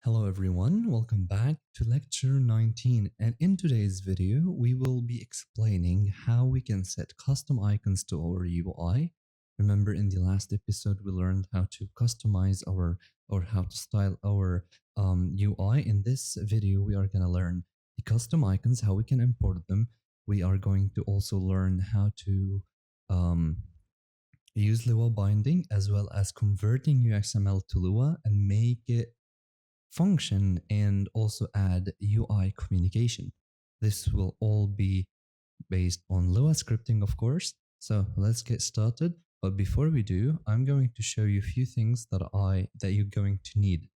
Hello everyone, welcome back to lecture 19, and in today's video we will be explaining how we can set custom icons to our UI. Remember, in the last episode we learned how to customize our or how to style our UI. In this video we are going to learn the custom icons, how we can import them. We are going to also learn how to use Lua binding as well as converting UXML to Lua and make it function and also add UI communication. This will all be based on Lua scripting, of course. So let's get started. But before we do, I'm going to show you a few things that you're going to need.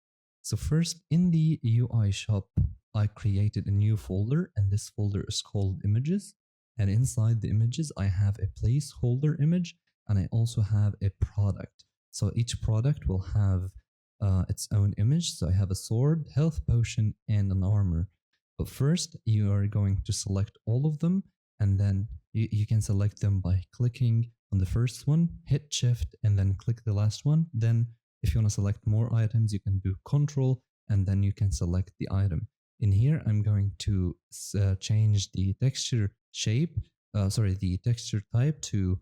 So first, in the UI shop, I created a new folder, and this folder is called images. And inside the images, I have a placeholder image, and I also have a product. So each product will have its own image. So I have a sword, health potion, and an armor. But first, you are going to select all of them, and then you can select them by clicking on the first one, hit shift, and then click the last one. Then if you want to select more items, you can do control, and then you can select the item. In here, I'm going to change the texture shape, the texture type to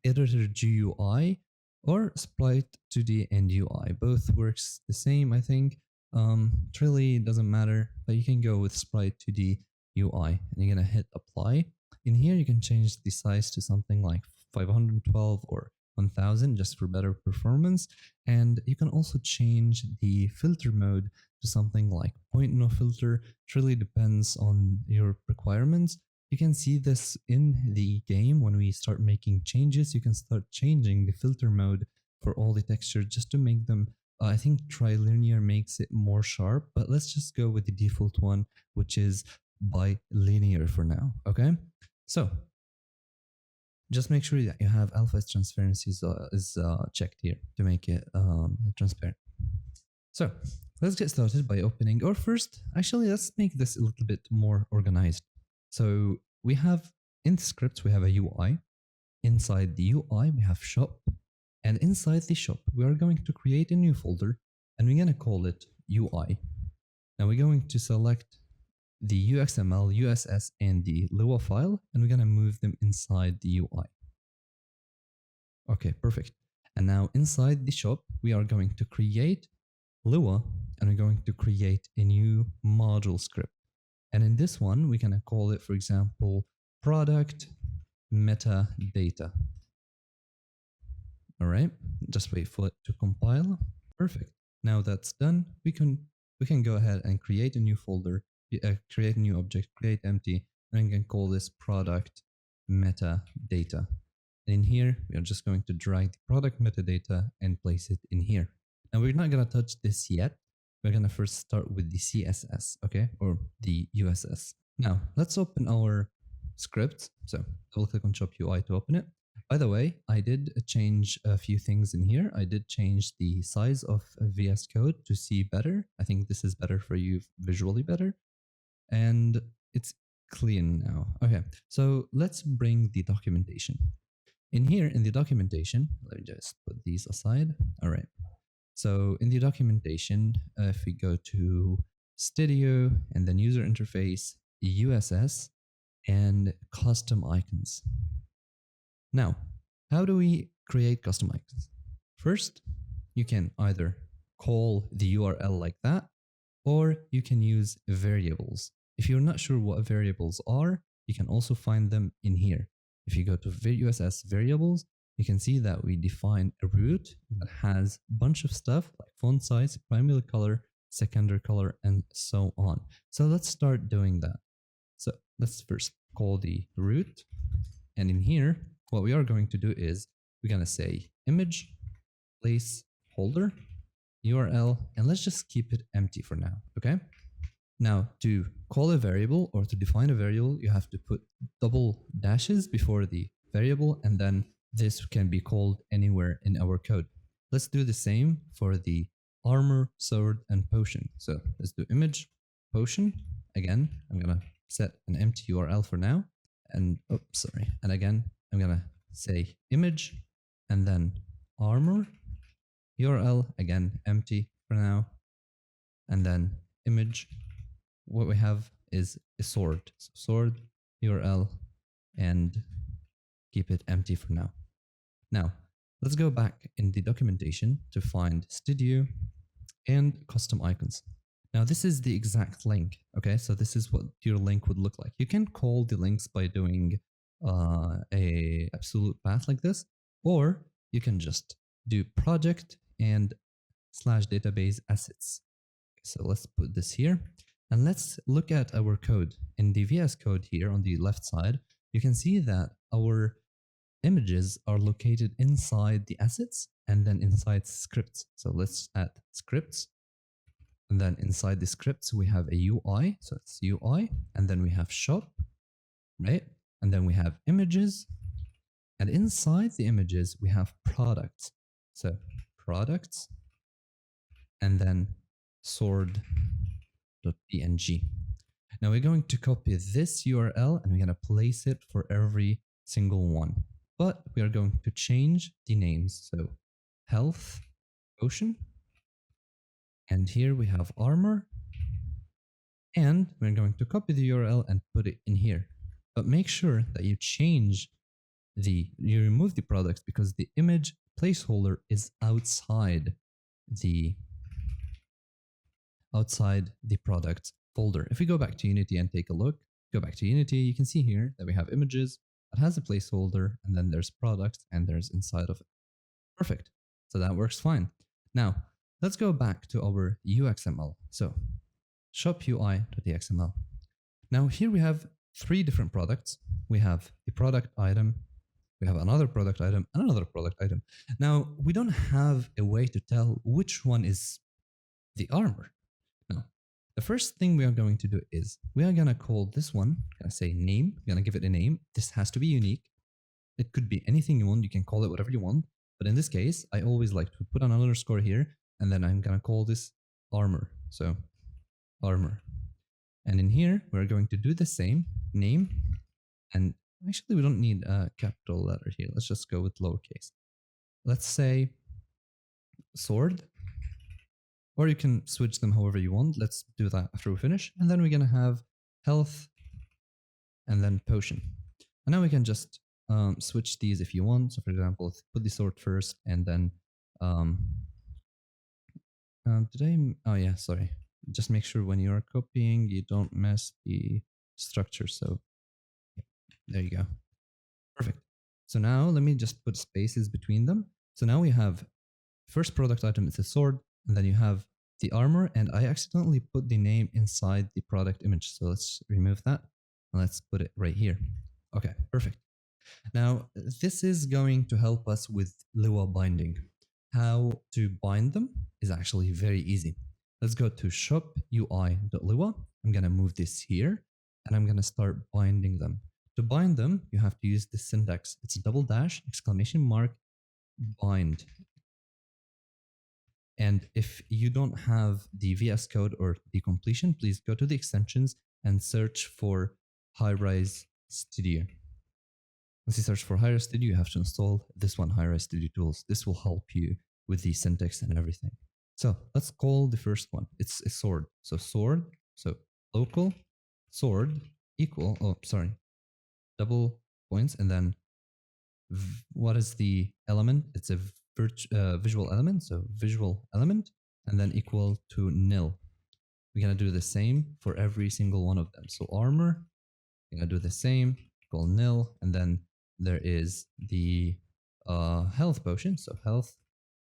editor GUI or sprite 2D and UI. Both works the same, I think. It really doesn't matter, but you can go with sprite 2D UI, and you're gonna hit apply. In here, you can change the size to something like 512 or 1000 just for better performance. And you can also change the filter mode to something like point no filter. It really depends on your requirements. You can see this in the game. When we start making changes, you can start changing the filter mode for all the textures just to make them, I think trilinear makes it more sharp, but let's just go with the default one, which is bilinear for now, okay? So just make sure that you have alpha transparency is checked here to make it transparent. So let's get started by opening, or first, actually, let's make this a little bit more organized. So we have in the script, we have a UI. Inside the UI, we have shop. And inside the shop, we are going to create a new folder, and we're going to call it UI. Now we're going to select the UXML, USS, and the Lua file, and we're going to move them inside the UI. Okay, perfect. And now inside the shop, we are going to create Lua, and we're going to create a new module script. And in this one, we're going to call it, for example, product metadata. All right, just wait for it to compile. Perfect. Now that's done, we can go ahead and create a new folder, create a new object, create empty, and we can call this product metadata. And in here, we are just going to drag the product metadata and place it in here. Now we're not going to touch this yet. We're going to first start with the CSS, okay, or the USS. Now let's open our script. So double click on shop UI to open it. By the way, I did change a few things in here. I did change the size of VS Code to see better. I think this is better for you, visually better. And it's clean now. Okay, so let's bring the documentation. In here, in the documentation, let me just put these aside. All right. So in the documentation, if we go to Studio and then user interface, USS, and custom icons. Now, how do we create custom icons? First, you can either call the URL like that, or you can use variables. If you're not sure what variables are, you can also find them in here. If you go to USS variables, you can see that we define a root that has a bunch of stuff like font size, primary color, secondary color, and so on. So let's start doing that. So let's first call the root. And in here, what we are going to do is we're going to say image, placeholder, URL, and let's just keep it empty for now, okay? Now, to call a variable or to define a variable, you have to put double dashes before the variable, and then this can be called anywhere in our code. Let's do the same for the armor, sword, and potion. So let's do image, potion. Again, I'm going to set an empty URL for now. And, and again, I'm going to say image and then armor, URL, again, empty for now. and then image. What we have is a sword. So sword URL and keep it empty for now. Now, let's go back in the documentation to find studio and custom icons. Now, this is the exact link. Okay, so this is what your link would look like. You can call the links by doing a absolute path like this, or you can just do project and slash database assets. So let's put this here and let's look at our code. In the VS code here on the left side, you can see that our images are located inside the assets and then inside scripts. So let's add scripts. And then inside the scripts, we have a UI. So it's UI. And then we have shop, right? And then we have images. And inside the images, we have products. So products. And then sword.png. Now we're going to copy this URL and we're going to place it for every single one. But we are going to change the names. So health, potion, and here we have armor. And we're going to copy the URL and put it in here. But make sure that you remove the products because the image placeholder is outside the product folder. If we go back to Unity and take a look, go back to Unity, you can see here that we have images that has a placeholder, and then there's products and there's inside of it. Perfect. So that works fine. Now, let's go back to our UXML. So shop UI.xml. Now here we have 3 different products. We have a product item, we have another product item, and another product item. Now, we don't have a way to tell which one is the armor. Now, the first thing we are going to do is we are going to call this one, going to say name, we're going to give it a name. This has to be unique. It could be anything you want. You can call it whatever you want. But in this case, I always like to put an underscore here, and then I'm going to call this armor. So armor. And in here, we're going to do the same name. And actually, we don't need a capital letter here. Let's just go with lowercase. Let's say sword, or you can switch them however you want. Let's do that after we finish. And then we're going to have health and then potion. And now we can just switch these if you want. So for example, put the sword first and then oh yeah, sorry. Just make sure when you're copying, you don't mess the structure. So there you go. Perfect. So now let me just put spaces between them. So now we have first product item is a sword, and then you have the armor, and I accidentally put the name inside the product image. So let's remove that and let's put it right here. Okay, perfect. Now this is going to help us with Lua binding. How to bind them is actually very easy. Let's go to shop UI.lua. I'm going to move this here and I'm going to start binding them. To bind them, you have to use the syntax. It's !! bind. And if you don't have the VS Code or the completion, please go to the extensions and search for Highrise Studio. Once you search for Highrise Studio, you have to install this one, Highrise Studio Tools. This will help you with the syntax and everything. So let's call the first one. It's a sword. So sword, so local sword equal, double points, and then what is the element? It's a visual element, so visual element, and then equal to nil. We're gonna do the same for every single one of them. So armor, we're gonna do the same, equal nil, and then there is the health potion. So health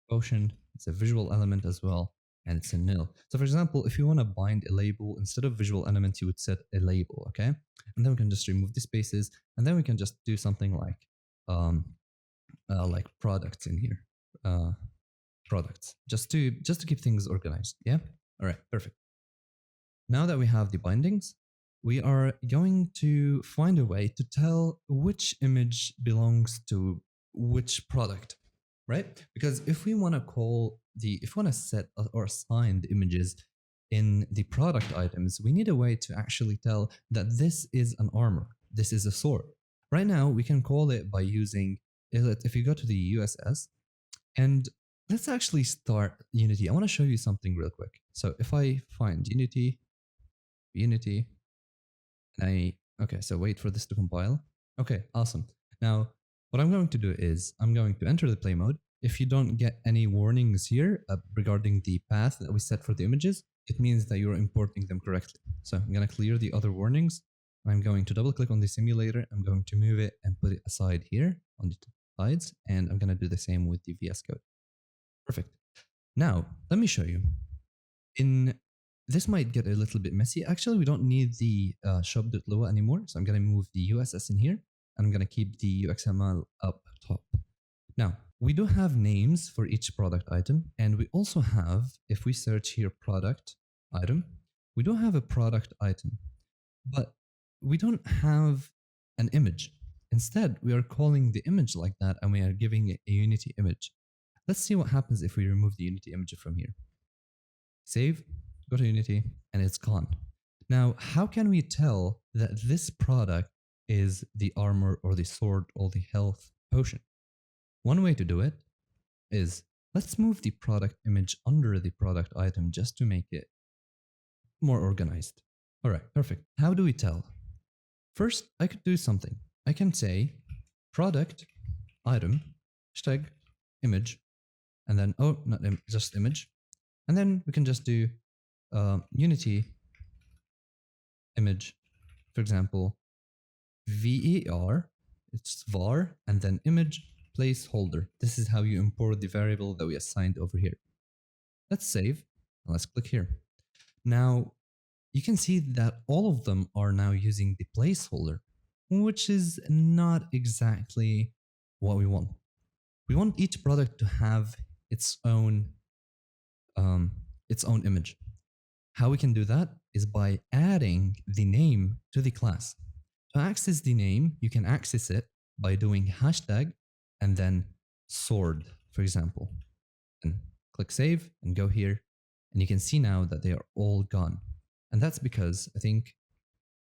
potion, it's a visual element as well, and it's a nil. So for example, if you want to bind a label, instead of visual elements, you would set a label, okay? And then we can just remove the spaces, and then we can just do something like products in here, products, just to keep things organized. Yeah. All right. Perfect. Now that we have the bindings, we are going to find a way to tell which image belongs to which product, right? Because if we want to set or assign the images in the product items, we need a way to actually tell that this is an armor, this is a sword. Right now, we can call it by using, if you go to the USS, and let's actually start Unity. I want to show you something real quick. So if I find Unity, and okay, so wait for this to compile. Okay, awesome. Now, what I'm going to do is I'm going to enter the play mode. If you don't get any warnings here regarding the path that we set for the images, it means that you're importing them correctly. So I'm going to clear the other warnings. I'm going to double click on the simulator. I'm going to move it and put it aside here on the sides. And I'm going to do the same with the VS Code. Perfect. Now, let me show you. In this might get a little bit messy. Actually, we don't need the shop.lua anymore. So I'm going to move the USS in here. And I'm going to keep the UXML up top. Now, we do have names for each product item. And we also have, if we search here product item, we do have a product item. But we don't have an image. Instead, we are calling the image like that, and we are giving it a Unity image. Let's see what happens if we remove the Unity image from here. Save, go to Unity, and it's gone. Now, how can we tell that this product is the armor or the sword or the health potion? One way to do it is, let's move the product image under the product item just to make it more organized. All right, perfect. How do we tell? First, I could do something. I can say product item hashtag image, and then, oh, not just image. And then we can just do Unity image, for example, VER, it's var, and then image placeholder. This is how you import the variable that we assigned over here. Let's save, and let's click here. Now, you can see that all of them are now using the placeholder, which is not exactly what we want. We want each product to have its own image. How we can do that is by adding the name to the class. To access the name, you can access it by doing hashtag and then sword, for example. And click save and go here. And you can see now that they are all gone. And that's because I think,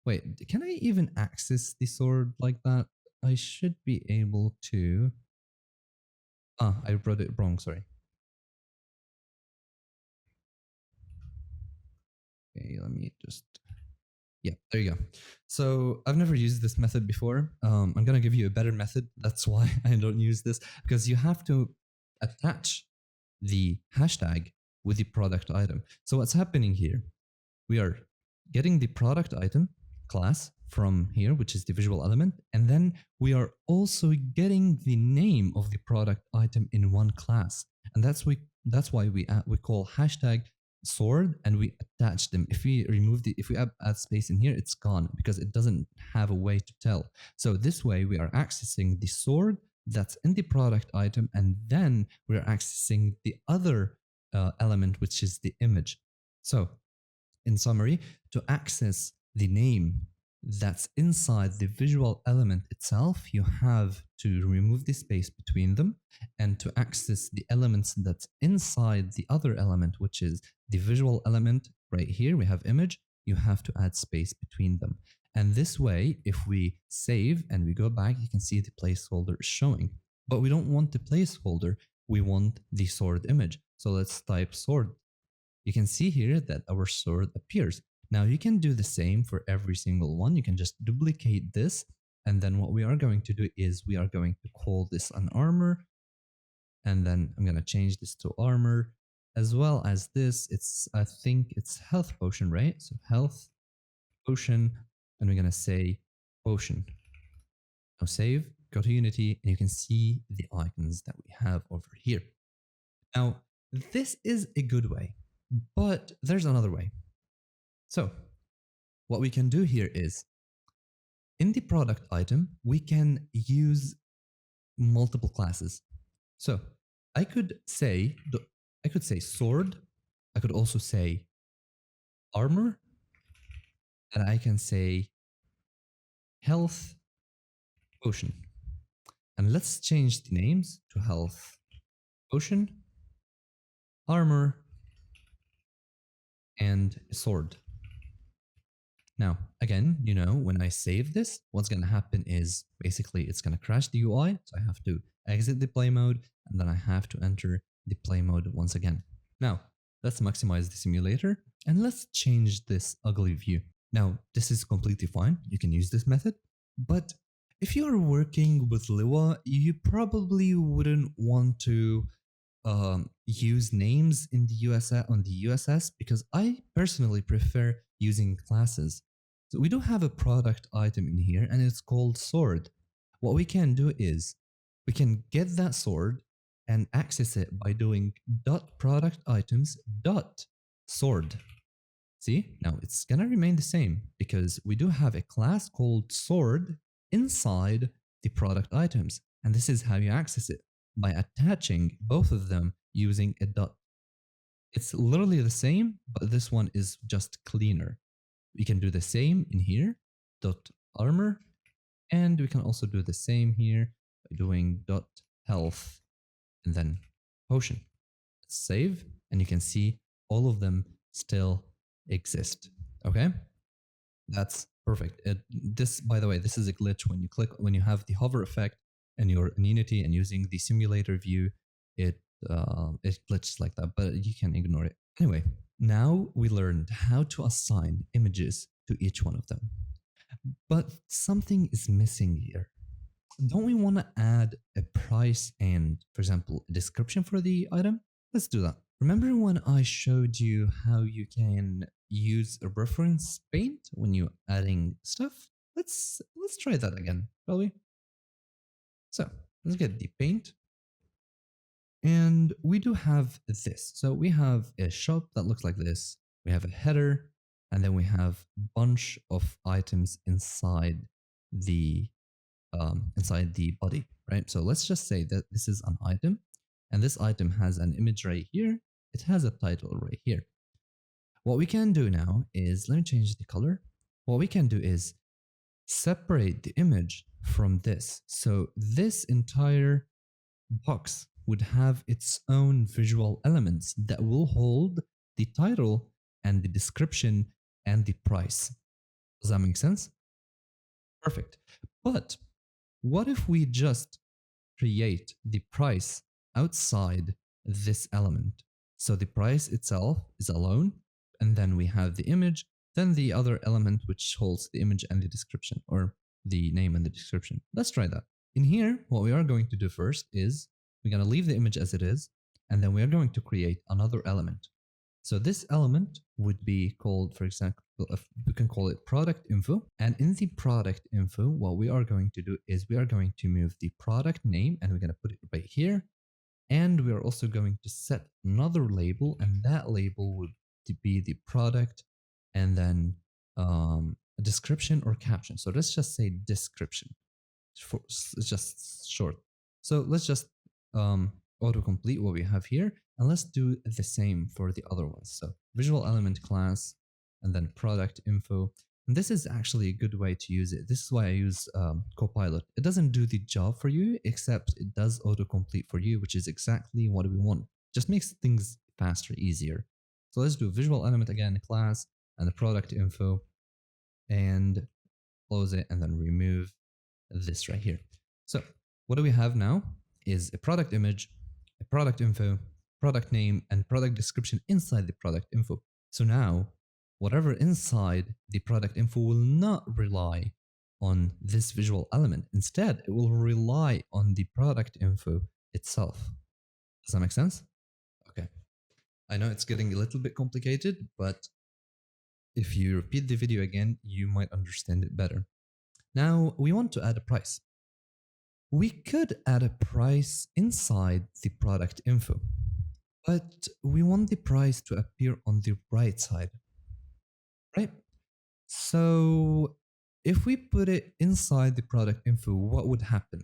wait, can I even access the sword like that? I should be able to. I wrote it wrong, sorry. Okay, let me just, yeah, there you go. So I've never used this method before. I'm going to give you a better method. That's why I don't use this, because you have to attach the hashtag with the product item. So what's happening here? We are getting the product item class from here, which is the visual element. And then we are also getting the name of the product item in one class. And that's why we call hashtag sword and we attach them. If we add space in here, it's gone because it doesn't have a way to tell. So this way we are accessing the sword that's in the product item, and then we're accessing the other element, which is the image. So in summary, to access the name that's inside the visual element itself, you have to remove the space between them. And to access the elements that's inside the other element, which is the visual element right here, we have image, you have to add space between them. And this way, if we save and we go back, you can see the placeholder is showing. But we don't want the placeholder, we want the sword image. So let's type sword. You can see here that our sword appears. Now you can do the same for every single one. You can just duplicate this. And then what we are going to do is we are going to call this an armor. And then I'm going to change this to armor, as well as this. I think it's health potion, right? So health potion, and we're going to say potion. Now save, go to Unity, and you can see the icons that we have over here. Now, this is a good way, but there's another way. So what we can do here is, in the product item, we can use multiple classes. So I could say sword, I could also say armor, and I can say health potion. And let's change the names to health potion, armor, and sword. Now, again, when I save this, what's going to happen is basically it's going to crash the UI. So I have to exit the play mode, and then I have to enter the play mode once again. Now, let's maximize the simulator and let's change this ugly view. Now, this is completely fine. You can use this method, but if you're working with Lua, you probably wouldn't want to use names in the USS on the USS because I personally prefer using classes. So we do have a product item in here and it's called sword. What we can do is we can get that sword and access it by doing dot product items dot sword. See, now it's gonna remain the same because we do have a class called sword inside the product items. And this is how you access it by attaching both of them using a dot. It's literally the same, but this one is just cleaner. We can do the same in here, dot armor, and we can also do the same here by doing dot health and then potion. Save, and you can see all of them still exist. Okay, that's perfect. This, by the way, this is a glitch when you have the hover effect and you're in Unity and using the simulator view, it glitches like that, but you can ignore it. Anyway, now we learned how to assign images to each one of them. But something is missing here. Don't we want to add a price and, for example, a description for the item? Let's do that. Remember when I showed you how you can use a reference paint when you're adding stuff? Let's try that again, shall we? So let's get the paint. And we do have this. So we have a shop that looks like this. We have a header, and then we have a bunch of items inside the body, right? So let's just say that this is an item, and this item has an image right here. It has a title right here. What we can do now is, let me change the color. What we can do is separate the image from this. So this entire box would have its own visual elements that will hold the title and the description and the price. Does that make sense? Perfect. But what if we just create the price outside this element? So the price itself is alone, and then we have the image, then the other element which holds the image and the description, or the name and the description. Let's try that. In here, what we are going to do first is we're going to leave the image as it is, and then we are going to create another element. So this element would be called, for example, we can call it product info. And in the product info, what we are going to do is we are going to move the product name and we're going to put it right here. And we are also going to set another label, and that label would be the product and then a description or caption. So let's just say description. It's just short. So let's just autocomplete what we have here, and let's do the same for the other ones. So visual element class and then product info. And this is actually a good way to use it. This is why I use Copilot. It doesn't do the job for you, except it does autocomplete for you, which is exactly what we want. Just makes things faster, easier. So let's do visual element again, class, and the product info, and close it, and then remove this right here. So what do we have now is a product image, a product info, product name, and product description inside the product info. So now whatever inside the product info will not rely on this visual element. Instead, it will rely on the product info itself. Does that make sense? Okay. I know it's getting a little bit complicated, but if you repeat the video again, you might understand it better. Now, we want to add a price. We could add a price inside the product info, but we want the price to appear on the right side. Right? So if we put it inside the product info, what would happen?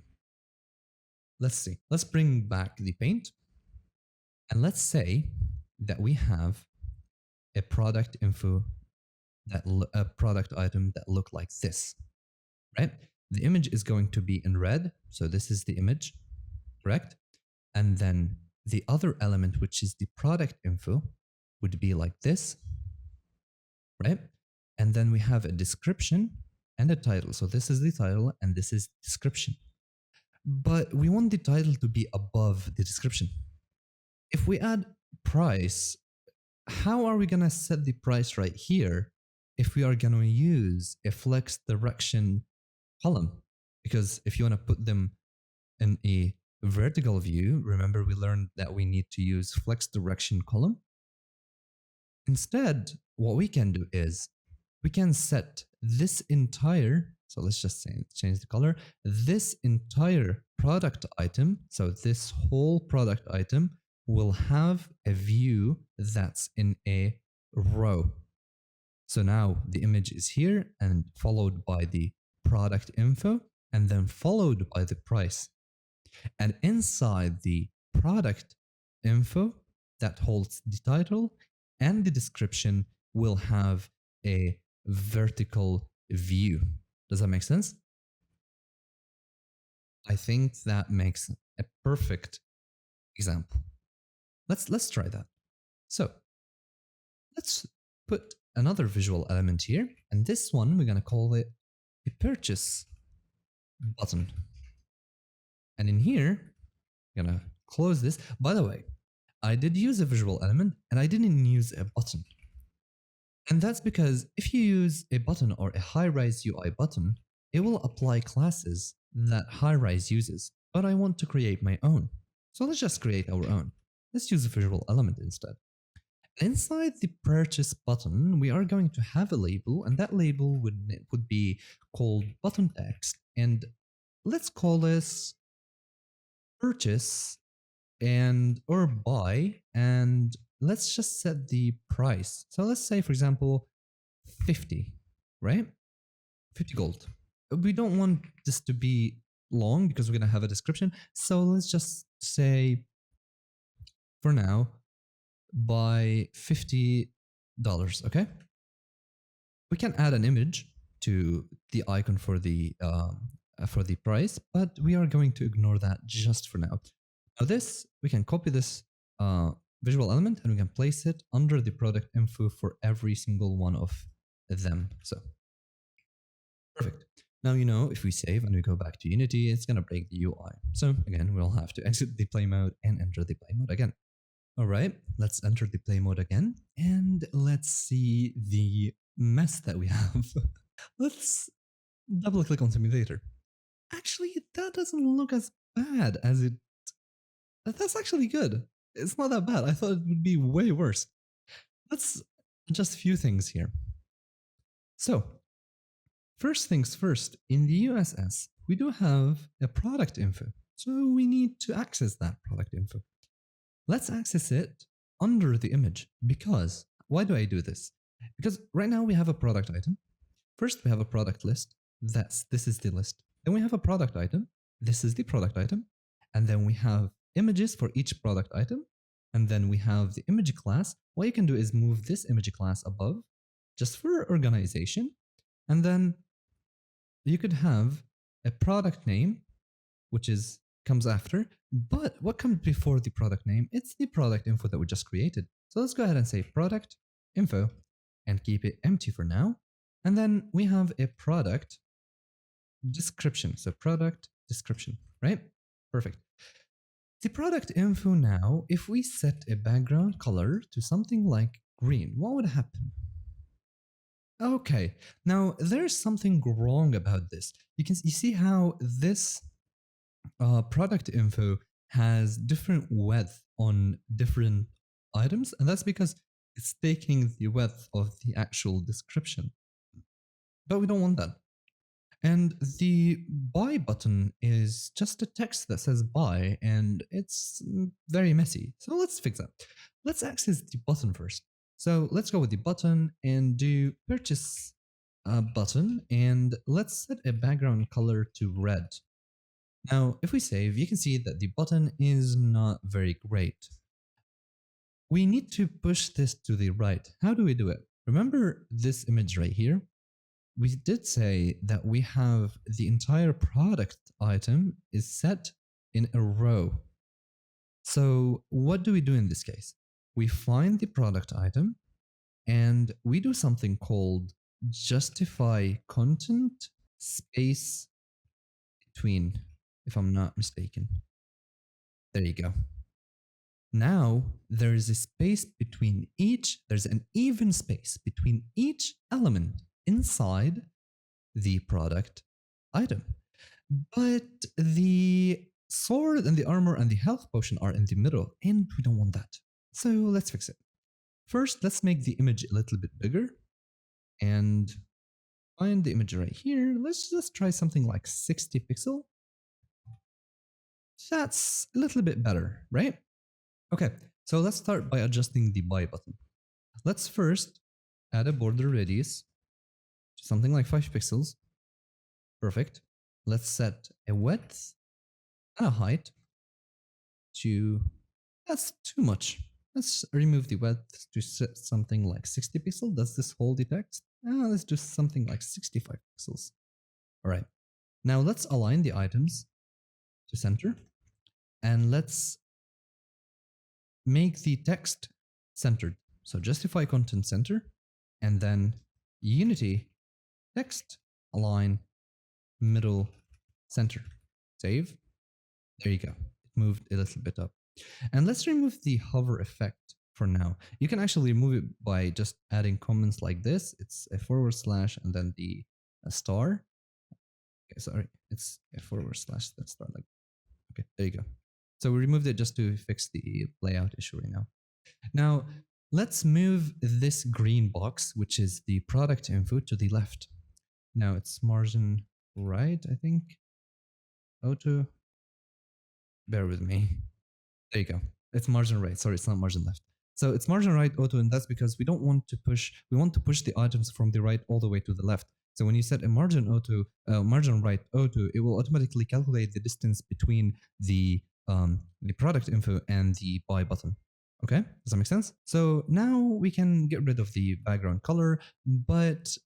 Let's see. Let's bring back the paint. And let's say that we have a product info, a product item that look like this, right? The image is going to be in red. So this is the image, correct? And then the other element, which is the product info, would be like this. Right? And then we have a description and a title. So this is the title and this is description. But we want the title to be above the description. If we add price, how are we going to set the price right here if we are going to use a flex direction column? Because if you want to put them in a vertical view, remember we learned that we need to use flex direction column. Instead, what we can do is we can set this entire, so let's just say, change the color, this entire product item, so this whole product item will have a view that's in a row. So now the image is here and followed by the product info and then followed by the price. And inside the product info that holds the title and the description will have a vertical view. Does that make sense? I think that makes a perfect example. Let's try that. So let's put another visual element here, and this one we're gonna call it a purchase button. And in here, I'm gonna close this. By the way, I did use a visual element and I didn't use a button. And that's because if you use a button or a Highrise UI button, it will apply classes that Highrise uses, but I want to create my own. So let's just create our own. Let's use a visual element instead. Inside the purchase button, we are going to have a label, and that label would be called button text. And let's call this purchase and or buy, and let's just set the price. So let's say, for example, 50, right? 50 gold. We don't want this to be long because we're going to have a description. So let's just say, for now, buy $50, okay? We can add an image to the icon for the price, but we are going to ignore that just for now. Now this, we can copy this visual element and we can place it under the product info for every single one of them. So perfect. Now, you know, if we save and we go back to Unity, it's going to break the UI. So again, we'll have to exit the play mode and enter the play mode again. All right, let's enter the play mode again and let's see the mess that we have. Let's double click on simulator. Actually, that doesn't look as bad as it. That's actually good. It's not that bad. I thought it would be way worse. Let's adjust a few things here. So, first things first, in the USS, we do have a product info. So we need to access that product info. Let's access it under the image because, why do I do this? Because right now we have a product item. First, we have a product list. This is the list. Then we have a product item. This is the product item. And then we have images for each product item. And then we have the image class. What you can do is move this image class above just for organization. And then you could have a product name, which comes after, but what comes before the product name? It's the product info that we just created. So let's go ahead and say product info and keep it empty for now. And then we have a product description. So product description, right? Perfect. The product info now, if we set a background color to something like green, what would happen? Okay, now there's something wrong about this. You see how this product info has different width on different items, and that's because it's taking the width of the actual description. But we don't want that. And the buy button is just a text that says buy, and it's very messy. So let's fix that. Let's access the button first. So let's go with the button and do purchase button, and let's set a background color to red. Now, if we save, you can see that the button is not very great. We need to push this to the right. How do we do it? Remember this image right here? We did say that we have the entire product item is set in a row. So what do we do in this case? We find the product item and we do something called justify content space between, if I'm not mistaken. There you go. Now there is a space between each, there's an even space between each element inside the product item. But the sword and the armor and the health potion are in the middle, and we don't want that. So let's fix it. First, let's make the image a little bit bigger and find the image right here. Let's just try something like 60 pixel. That's a little bit better, right? Okay, so let's start by adjusting the buy button. Let's first add a border radius to something like 5 pixels. Perfect. Let's set a width and a height to, that's too much. Let's remove the width to set something like 60 pixels. Does this hold the text? Let's do something like 65 pixels. All right. Now let's align the items to center and let's make the text centered. So justify content center and then unity text align middle center. Save. There you go. It moved a little bit up. And let's remove the hover effect for now. You can actually remove it by just adding comments like this. It's a / and then the star. Okay, sorry, it's a / then star. Like, okay, there you go. So we removed it just to fix the layout issue right now. Now let's move this green box, which is the product info, to the left. Now it's margin right, I think. Auto. Bear with me. There you go. It's margin right. Sorry, it's not margin left. So it's margin right auto, and that's because we don't want to push, we want to push the items from the right all the way to the left. So when you set a margin right auto, it will automatically calculate the distance between the product info and the buy button. Okay, does that make sense? So now we can get rid of the background color, but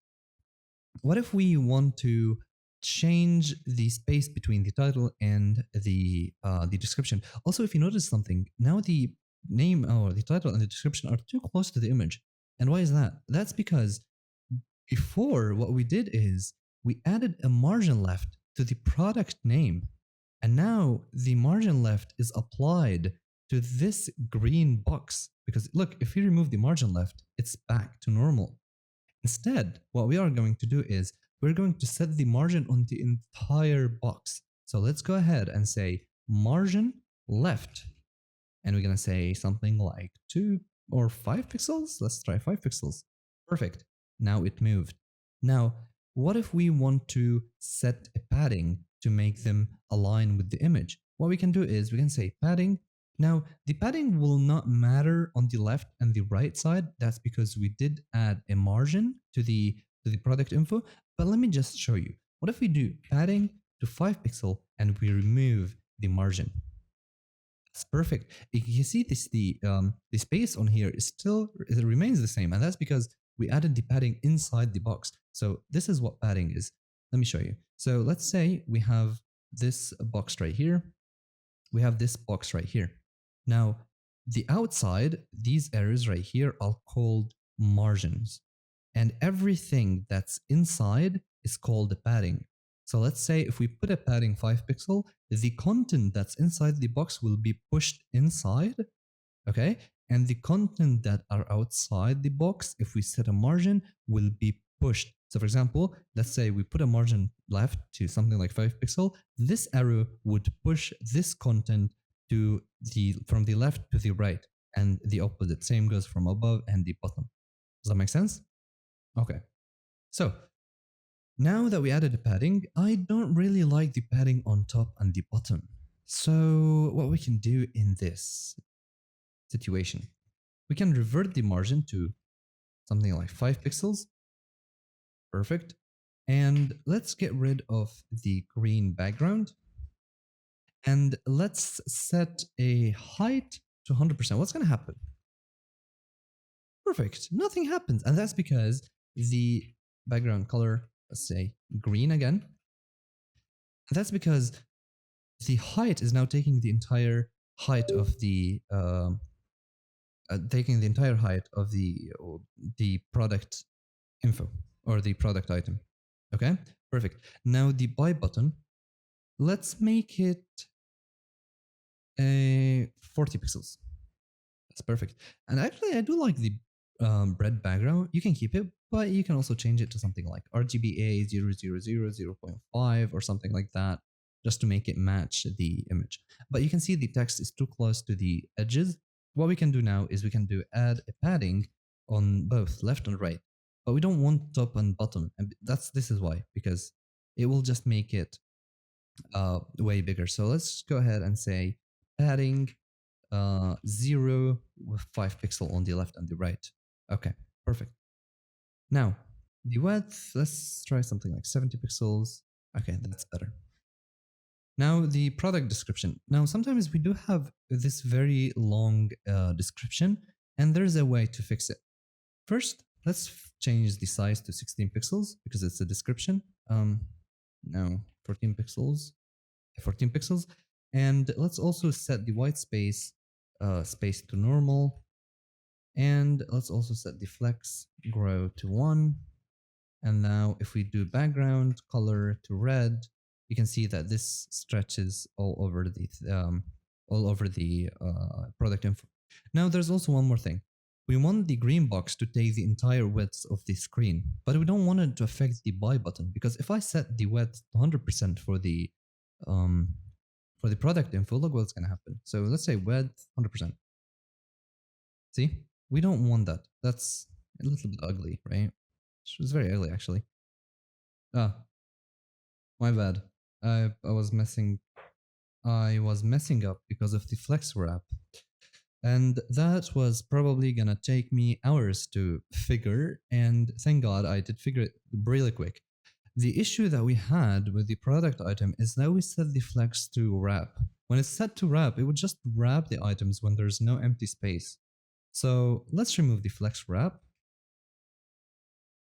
what if we want to change the space between the title and the description? Also, if you notice something, now the name or the title and the description are too close to the image. And why is that? That's because before what we did is we added a margin left to the product name. And now the margin left is applied to this green box. Because look, if we remove the margin left, it's back to normal. Instead, what we are going to do is we're going to set the margin on the entire box. So let's go ahead and say margin left. And we're going to say something like 2 or 5 pixels. Let's try 5 pixels. Perfect. Now it moved. Now, what if we want to set a padding to make them align with the image? What we can do is we can say padding. Now, the padding will not matter on the left and the right side. That's because we did add a margin to the product info. But let me just show you. What if we do padding to 5 pixel and we remove the margin? That's perfect. You see this, the space on here is still, it remains the same, and that's because we added the padding inside the box. So this is what padding is. Let me show you. So let's say we have this box right here. We have this box right here. Now, the outside, these areas right here are called margins. And everything that's inside is called the padding. So let's say if we put a padding 5 pixel, the content that's inside the box will be pushed inside, okay? And the content that are outside the box, if we set a margin, will be pushed. So for example, let's say we put a margin left to something like 5 pixel, this arrow would push this content to from the left to the right, and the opposite. Same goes from above and the bottom. Does that make sense? Okay. So now that we added the padding, I don't really like the padding on top and the bottom. So what we can do in this situation, we can revert the margin to something like 5 pixels. Perfect. And let's get rid of the green background. And let's set a height to 100%. What's going to happen? Perfect. Nothing happens. And that's because the background color, let's say green again. And that's because the height is now taking the entire height of the product info or the product item. Okay, perfect. Now the buy button, let's make it a 40 pixels. That's perfect. And actually, I do like the red background. You can keep it, but you can also change it to something like RGBA 0.5 or something like that, just to make it match the image. But you can see the text is too close to the edges. What we can do now is we can do add a padding on both left and right, but we don't want top and bottom. And this is why, because it will just make it way bigger. So let's go ahead and say padding 0 with 5 pixel on the left and the right. Okay, perfect. Now, the width, let's try something like 70 pixels. Okay, that's better. Now, the product description. Now, sometimes we do have this very long description, and there's a way to fix it. First, let's change the size to 16 pixels because it's a description. No, 14 pixels. 14 pixels. And let's also set the white space space to normal. And let's also set the flex grow to 1. And now if we do background color to red, you can see that this stretches all over the product info. Now there's also one more thing. We want the green box to take the entire width of the screen, but we don't want it to affect the buy button, because if I set the width to 100% for the product info, look what's going to happen. So let's say width 100%. See, we don't want that. That's a little bit ugly, right? It's very ugly, actually. Ah, my bad. I was messing up because of the flex wrap. And that was probably gonna take me hours to figure, and thank God I did figure it really quick. The issue that we had with the product item is that we set the flex to wrap. When it's set to wrap, it would just wrap the items when there's no empty space. So let's remove the flex wrap.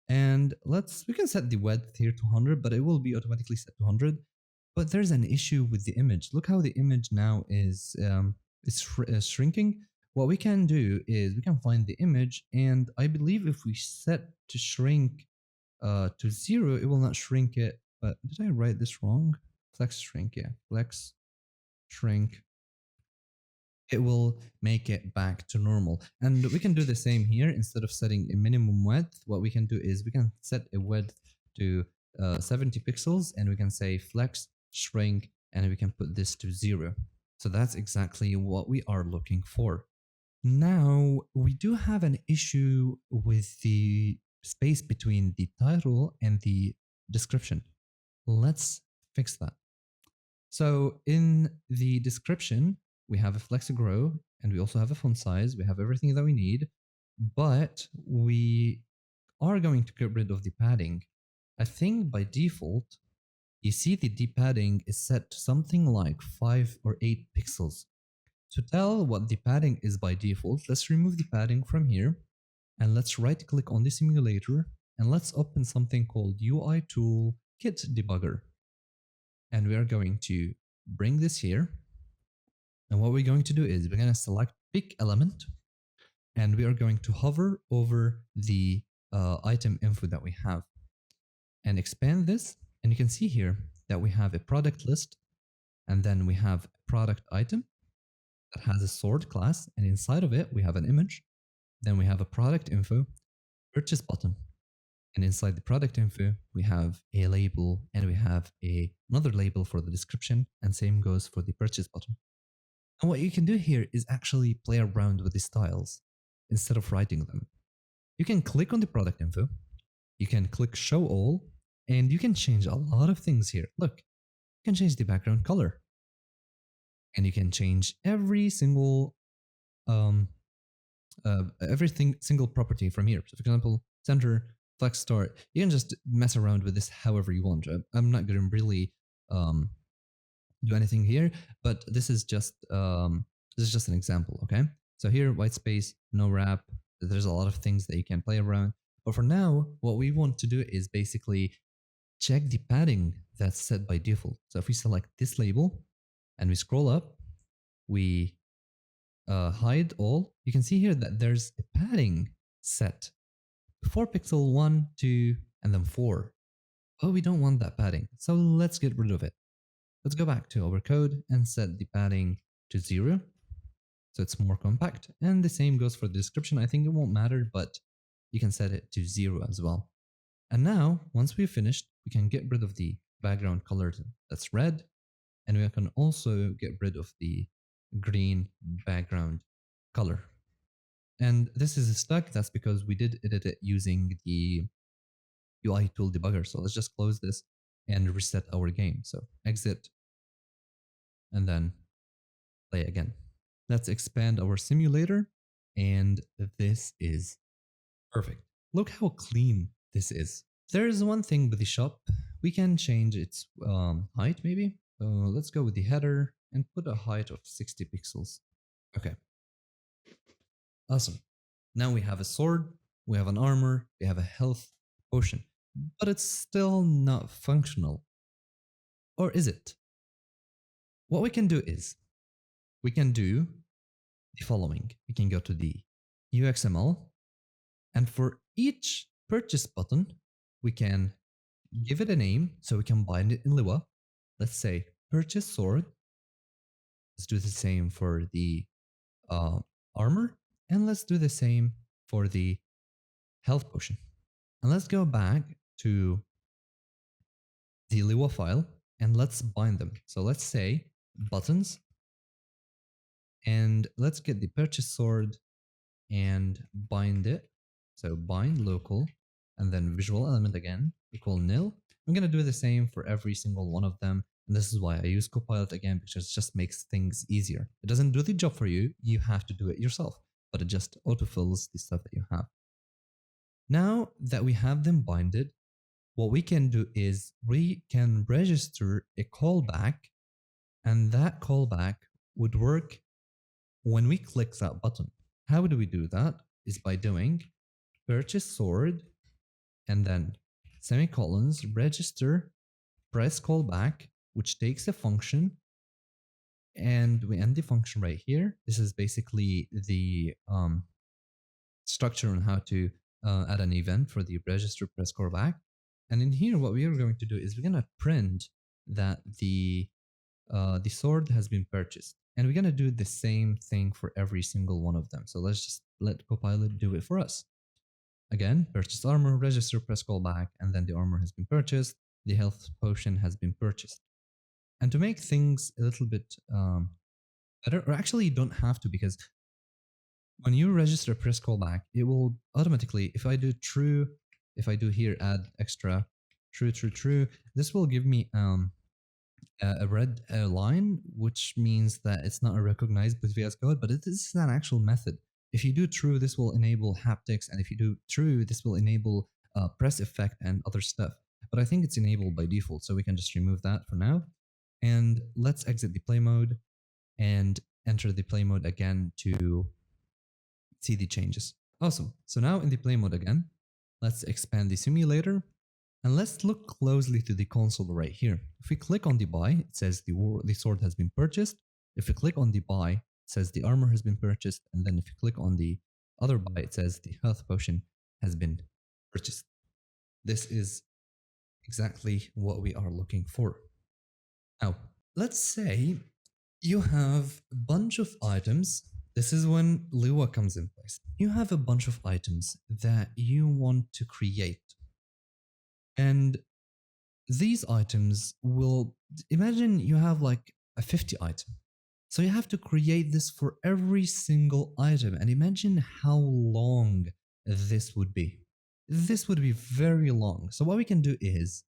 And we can set the width here to 100, but it will be automatically set to 100. But there's an issue with the image. Look how the image now is shrinking. What we can do is we can find the image, and I believe if we set to shrink to 0, it will not shrink it. But did I write this wrong? Flex shrink, yeah. Flex shrink. It will make it back to normal. And we can do the same here. Instead of setting a minimum width, what we can do is we can set a width to 70 pixels, and we can say flex shrink, and we can put this to 0. So that's exactly what we are looking for. Now, we do have an issue with the space between the title and the description. Let's fix that. So in the description, we have a flex grow, and we also have a font size. We have everything that we need, but we are going to get rid of the padding. I think by default, you see the depadding is set to something like 5 or 8 pixels. To tell what the padding is by default, let's remove the padding from here, and let's right click on the simulator, and let's open something called UI tool kit debugger. And we are going to bring this here. And what we're going to do is we're going to select pick element, and we are going to hover over the item info that we have and expand this. And you can see here that we have a product list, and then we have a product item that has a sort class, and inside of it we have an image. Then we have a product info, purchase button, and inside the product info we have a label, and we have another label for the description, and same goes for the purchase button. And what you can do here is actually play around with the styles instead of writing them. You can click on the product info, you can click show all, and you can change a lot of things here. Look, you can change the background color, and you can change every single single property from here. So for example, center, flex start, you can just mess around with this however you want. I'm not going to really do anything here, but this is just an example. Okay, so here white space, no wrap. There's a lot of things that you can play around, but for now what we want to do is basically check the padding that's set by default. So if we select this label and we scroll up, we hide all, you can see here that there's a padding set 4 pixel 1, 2, and then 4. But we don't want that padding, so let's get rid of it. Let's go back to our code and set the padding to 0. so it's more compact. And the same goes for the description. I think it won't matter, but you can set it to 0 as well. And now, once we've finished, we can get rid of the background color that's red, and we can also get rid of the green background color. And this is stuck. That's because we did edit it using the UI tool debugger. So let's just close this and reset our game. So exit and then play again. Let's expand our simulator, and this is perfect. Look how clean this is. There is one thing with the shop. We can change its height maybe. So let's go with the header and put a height of 60 pixels. Okay. Awesome. Now we have a sword, we have an armor, we have a health potion, but it's still not functional. Or is it? What we can do is, we can do the following. We can go to the UXML, and for each purchase button, we can give it a name so we can bind it in Lua. Let's say purchase sword. Let's do the same for the armor, and let's do the same for the health potion. And let's go back to the Lua file and let's bind them. So let's say buttons, and let's get the purchase sword and bind it. So bind local and then visual element again equal nil. I'm going to do the same for every single one of them. And this is why I use Copilot again, because it just makes things easier. It doesn't do the job for you. You have to do it yourself, but it just autofills the stuff that you have. Now that we have them binded, what we can do is we can register a callback, and that callback would work when we click that button. How do we do that? Is by doing purchase sword and then semicolons, register, press callback, which takes a function, and we end the function right here. This is basically the structure on how to add an event for the register press callback. And in here, what we are going to do is we're going to print that the sword has been purchased. And we're going to do the same thing for every single one of them. So let's just let Copilot do it for us. Again, purchase armor, register, press callback, and then the armor has been purchased. The health potion has been purchased. And to make things a little bit better, or actually you don't have to, because when you register press callback, it will automatically, if I do true, if I do here add extra true, true, true, this will give me a red line, which means that it's not a recognized with VS Code, but this is an actual method. If you do true, this will enable haptics, and if you do true, this will enable press effect and other stuff. But I think it's enabled by default, so we can just remove that for now. And let's exit the play mode and enter the play mode again to see the changes. Awesome. So now in the play mode again, let's expand the simulator. And let's look closely to the console right here. If we click on the buy, it says the sword has been purchased. If we click on the buy, it says the armor has been purchased. And then if you click on the other buy, it says the health potion has been purchased. This is exactly what we are looking for. Now, let's say you have a bunch of items. This is when Lua comes in place. You have a bunch of items that you want to create. And these items will, imagine you have like a 50 item. So you have to create this for every single item. And imagine how long this would be. This would be very long. So what we can do is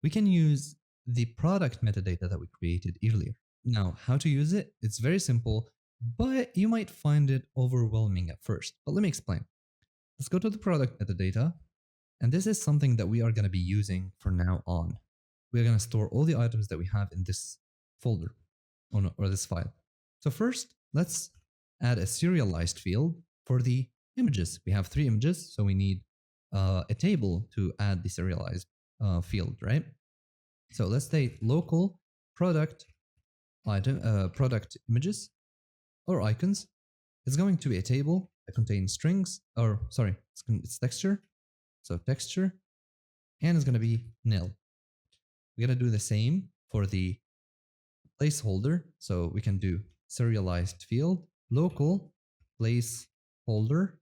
we can use the product metadata that we created earlier. Now, how to use it? It's very simple, but you might find it overwhelming at first. But let me explain. Let's go to the product metadata. And this is something that we are going to be using from now on. We're going to store all the items that we have in this folder or this file. So first, let's add a serialized field for the images. We have 3 images, so we need a table to add the serialized field, right? So let's say local product item, product images or icons. It's going to be a table that contains strings, or sorry, it's texture. So texture, and it's going to be nil. We're going to do the same for the placeholder. So we can do serialized field local placeholder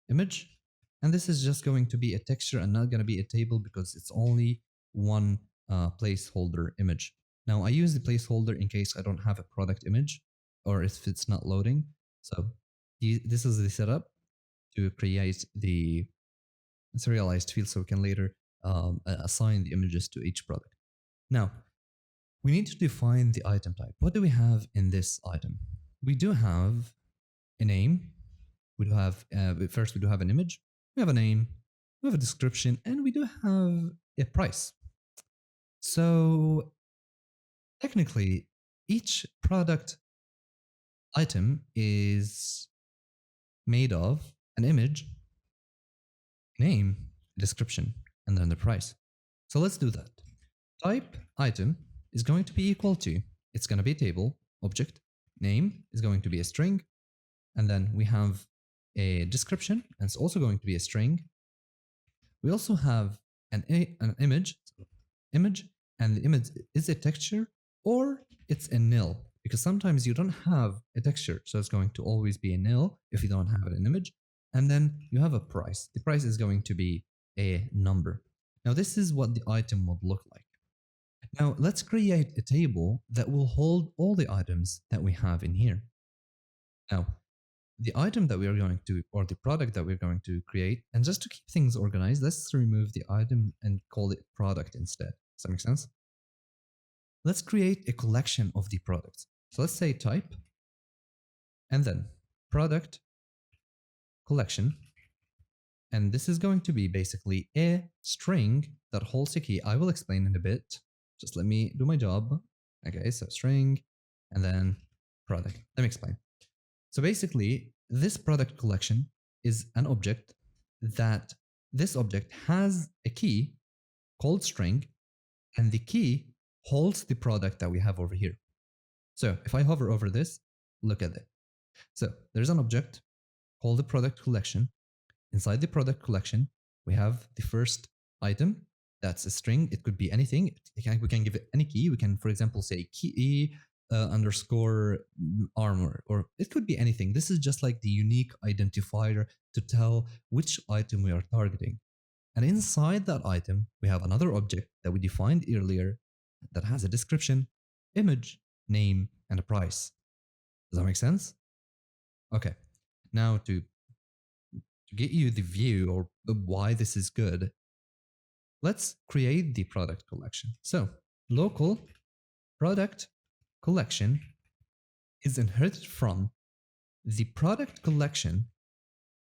image. And this is just going to be a texture and not going to be a table because it's only one placeholder image. Now I use the placeholder in case I don't have a product image or if it's not loading. So this is the setup to create the serialized field so we can later assign the images to each product. Now, we need to define the item type. What do we have in this item? We do have a name. We do have, first we do have an image. We have a name. We have a description, and we do have a price. So technically, each product item is made of an image, name, description, and then the price. So let's do that. Type item is going to be equal to, it's going to be a table object, name is going to be a string, and then we have a description, and it's also going to be a string. We also have an image, and the image is a texture or it's a nil, because sometimes you don't have a texture, so it's going to always be a nil if you don't have an image. And then you have a price. The price is going to be a number. Now this is what the item would look like. Now let's create a table that will hold all the items that we have in here. Now, the item that we are going to, or the product that we're going to create, and just to keep things organized, let's remove the item and call it product instead. Does that make sense? Let's create a collection of the products. So let's say type, and then product collection. And this is going to be basically a string that holds a key. I will explain in a bit. Just let me do my job. Okay, so string, and then product. Let me explain. So basically, this product collection is an object that this object has a key called string, and the key holds the product that we have over here. So if I hover over this, look at it. So there's an object called the product collection. Inside the product collection, we have the first item. That's a string. It could be anything. We can give it any key. We can, for example, say key underscore armor, or it could be anything. This is just like the unique identifier to tell which item we are targeting. And inside that item, we have another object that we defined earlier that has a description, image, name, and a price. Does that make sense? Okay. Now to get you the view or why this is good, let's create the product collection. So local product collection is inherited from the product collection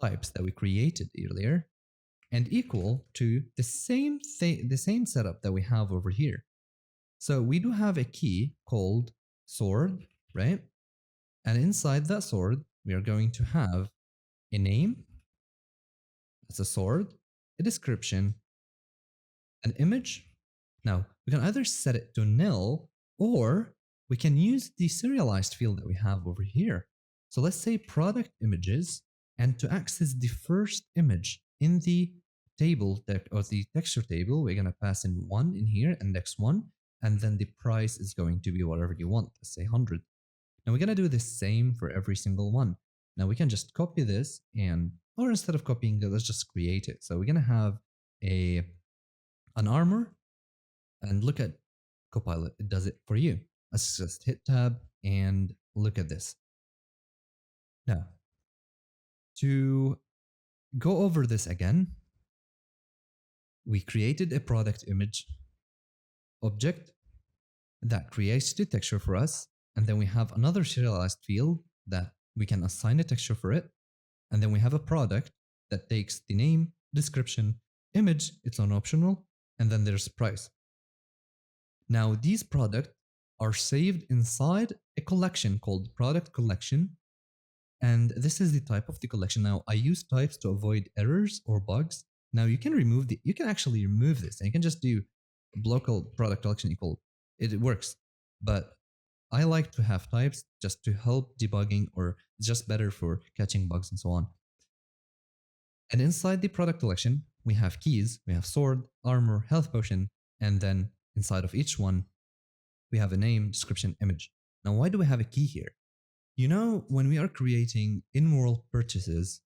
types that we created earlier and equal to the same setup that we have over here. So we do have a key called sword, right? And inside that sword, we are going to have a name, that's a sword, a description, an image. Now, we can either set it to nil or we can use the serialized field that we have over here. So let's say product images, and to access the first image in the table or the texture table, we're going to pass in 1 in here and next one, and then the price is going to be whatever you want, let's say 100. Now we're going to do the same for every single one. Now we can just copy this and, or instead of copying it, let's just create it. So we're going to have an armor, and look at Copilot, it does it for you. Let's just hit tab and look at this. Now, to go over this again, we created a product image object that creates the texture for us. And then we have another serialized field that we can assign a texture for it. And then we have a product that takes the name, description, image, it's on optional, and then there's price. Now these products are saved inside a collection called product collection. And this is the type of the collection. Now I use types to avoid errors or bugs. Now you can actually remove this, and you can just do local product collection equal. It works, but I like to have types just to help debugging, or it's just better for catching bugs and so on. And inside the product collection, we have keys, we have sword, armor, health potion, and then inside of each one, we have a name, description, image. Now, why do we have a key here? You know, when we are creating in-world purchases,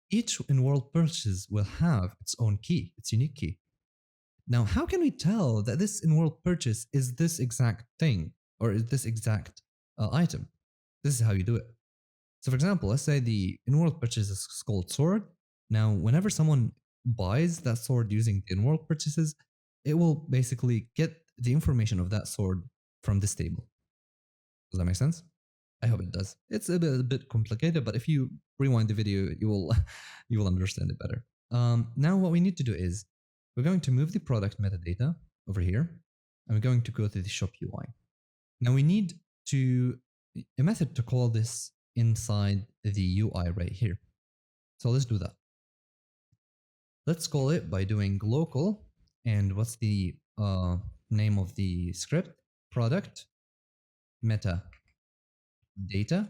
each in-world purchase will have its own key, its unique key. Now, how can we tell that this in-world purchase is this exact thing or is this exact item? This is how you do it. So for example, let's say the in-world purchase is called sword. Now, whenever someone buys that sword using the in-world purchases, it will basically get the information of that sword from this table. Does that make sense? I hope it does. It's a bit complicated, but if you rewind the video, you will you will understand it better. Now what we need to do is we're going to move the product metadata over here, and we're going to go to the shop UI. Now we need a method to call this inside the UI right here. So let's do that. Let's call it by doing local, and what's the name of the script? Product meta data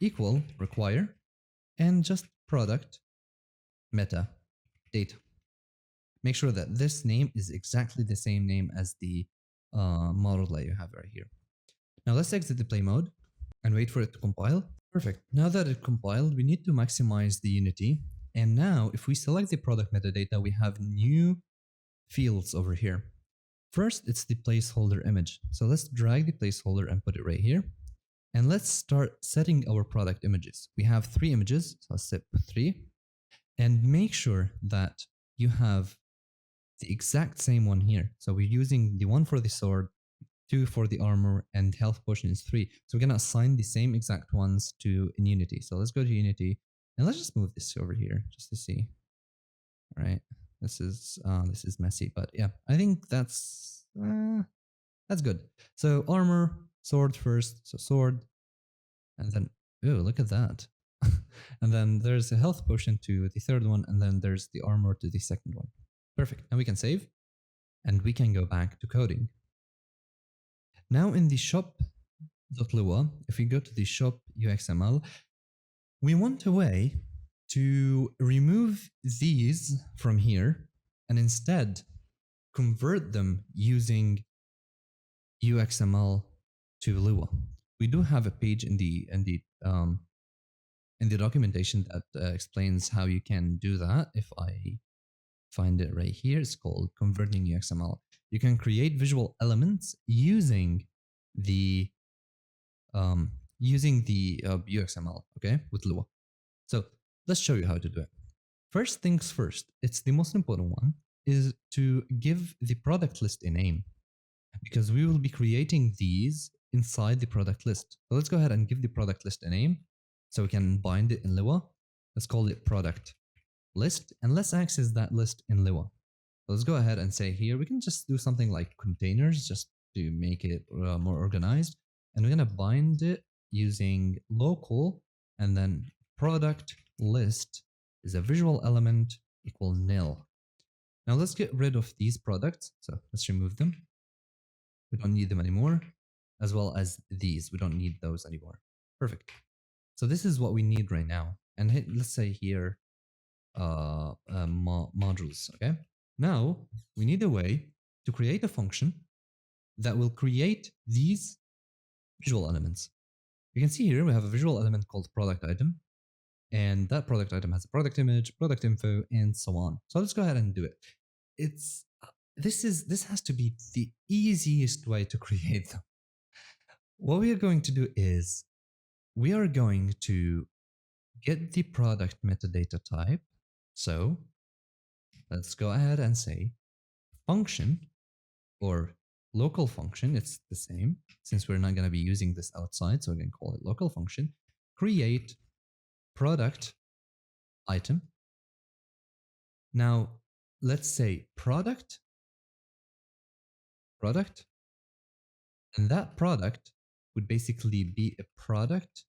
equal require and just product meta data. Make sure that this name is exactly the same name as the model that you have right here. Now let's exit the play mode and wait for it to compile. Perfect. Now that it compiled, we need to maximize the Unity. And now if we select the product metadata, we have new fields over here. First, it's the placeholder image. So let's drag the placeholder and put it right here. And let's start setting our product images. We have 3 images, so let's set 3. And make sure that you have the exact same one here. So we're using the one for the sword, 2 for the armor, and health potion is 3. So we're gonna assign the same exact ones to in Unity. So let's go to Unity and let's just move this over here just to see. All right, this is messy, but yeah, I think that's good. So armor, sword first, so sword, and then ooh, look at that. And then there's a health potion to the third one, and then there's the armor to the second one. Perfect. Now we can save and we can go back to coding. Now in the shop.lua, if we go to the shop UXML, we want a way to remove these from here and instead convert them using UXML to Lua. We do have a page in the documentation that explains how you can do that. If I find it right here, it's called converting UXML. You can create visual elements using the UXML, okay, with Lua. So let's show you how to do it. First things first, it's the most important one, is to give the product list a name, because we will be creating these inside the product list. So let's go ahead and give the product list a name so we can bind it in Lua. Let's call it product list, and let's access that list in Lua. So let's go ahead and say here, we can just do something like containers just to make it more organized. And we're going to bind it using local, and then product list is a visual element equal nil. Now let's get rid of these products. So let's remove them. We don't need them anymore, as well as these. We don't need those anymore. Perfect. So this is what we need right now. And let's say here, modules, okay? Now we need a way to create a function that will create these visual elements. You can see here we have a visual element called product item, and that product item has a product image, product info, and so on. So let's go ahead and do it. This has to be the easiest way to create them. What we are going to do is we are going to get the product metadata type. So let's go ahead and say function or local function. It's the same since we're not going to be using this outside. So we're going to call it local function. Create product item. Now let's say product, and that product would basically be a product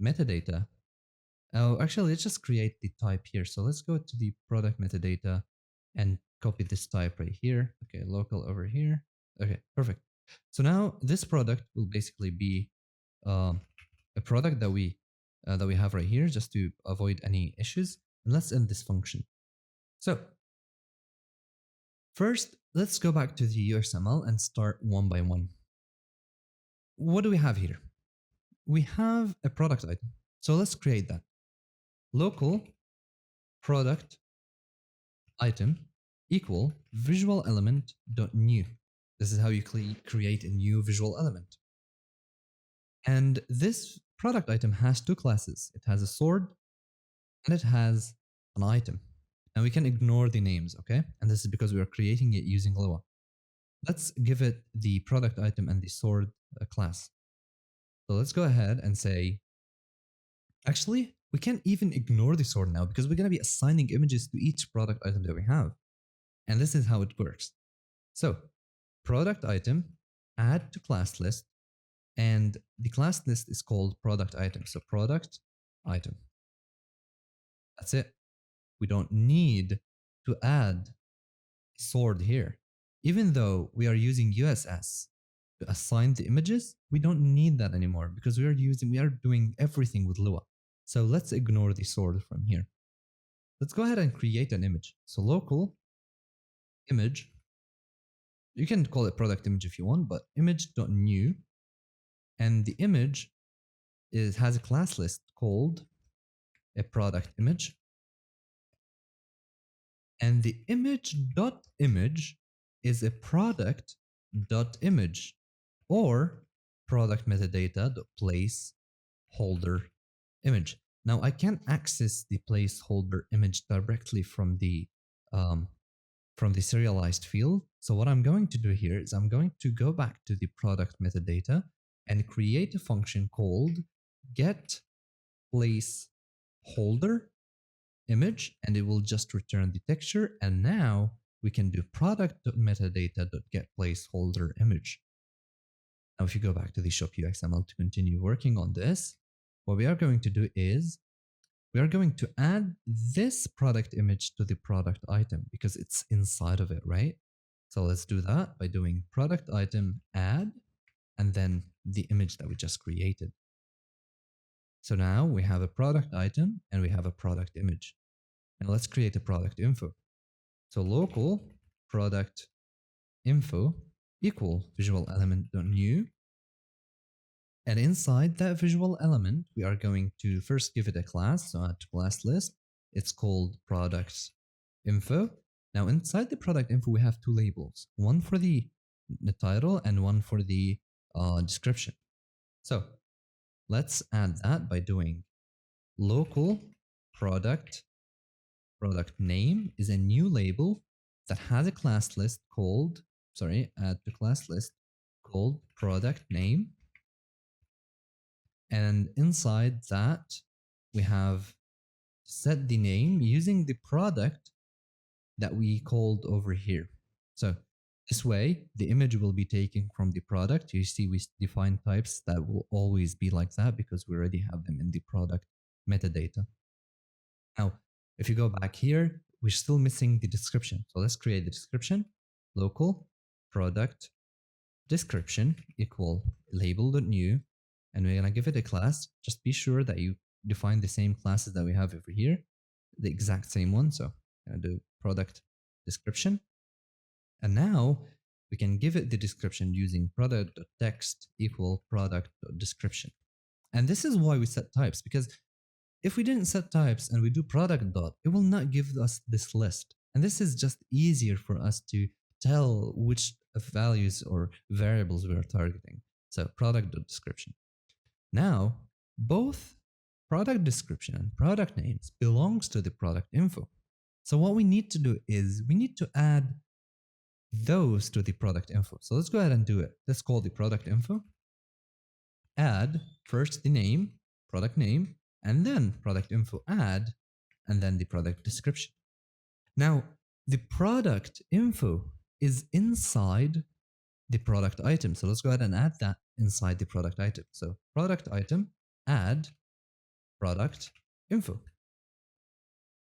metadata. Oh, actually, let's just create the type here. So let's go to the product metadata and copy this type right here. Okay, local over here. Okay, perfect. So now this product will basically be a product that we have right here, just to avoid any issues. And let's end this function. So first, let's go back to the UXML and start one by one. what do we have here? We have a product item. So let's create that. Local product item equal visual element dot new. This is how you create a new visual element. And this product item has two classes. It has a sword and it has an item. And we can ignore the names, okay? And this is because we are creating it using Lua. Let's give it the product item and the sword class. So let's go ahead and say, actually, we can't even ignore the sword now because we're going to be assigning images to each product item that we have. And this is how it works. So product item, add to class list, and the class list is called product item. So product item. That's it. We don't need to add sword here. Even though we are using USS to assign the images, we don't need that anymore because we are doing everything with Lua. So let's ignore the sword from here. Let's go ahead and create an image. So local image, you can call it product image if you want, but image.new, and the image has a class list called a product image, and the image.image is a product.image or product metadata.place holder image. Now I can't access the placeholder image directly from the serialized field. So what I'm going to do here is I'm going to go back to the product metadata and create a function called get placeholder image, and it will just return the texture. And now we can do product.metadata.getPlaceholder image. Now, if you go back to the shop UXML to continue working on this, what we are going to do is we are going to add this product image to the product item because it's inside of it, right? So let's do that by doing product item add and then the image that we just created. So now we have a product item and we have a product image. Now let's create a product info. So local product info equal visual element.new. And inside that visual element, we are going to first give it a class. So add to class list. It's called product info. Now inside the product info, we have two labels, one for the title and one for the description. So let's add that by doing local product name is a new label that has a class list called, add to class list called product name. And inside that, we have set the name using the product that we called over here. So this way, the image will be taken from the product. You see, we define types that will always be like that because we already have them in the product metadata. Now, if you go back here, we're still missing the description. So let's create the description. Local product description equal label.new. And we're going to give it a class. Just be sure that you define the same classes that we have over here, the exact same one. So I'm going to do product description. And now we can give it the description using product.text equal product.description. And this is why we set types, because if we didn't set types and we do product dot, it will not give us this list. And this is just easier for us to tell which values or variables we are targeting. So product.description. Now, both product description and product names belongs to the product info. So what we need to do is we need to add those to the product info. So let's go ahead and do it. Let's call the product info. Add first the name, product name, and then product info add, and then the product description. Now, the product info is inside the product item. So let's go ahead and add that inside the product item. So product item, add product info.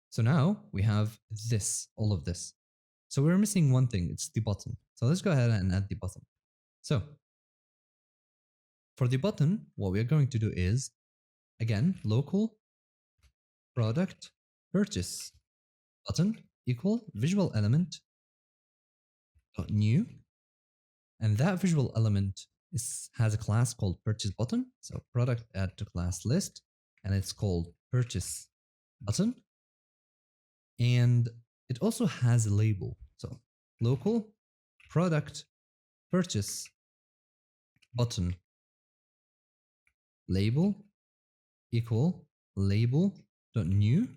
So now we have this, all of this. So we're missing one thing, it's the button. So let's go ahead and add the button. So for the button, what we're going to do is, again, local product purchase button equal visual element dot new. And that visual element has a class called purchase button. So product add to class list, and it's called purchase button. And it also has a label. So local product purchase button label equal label dot new,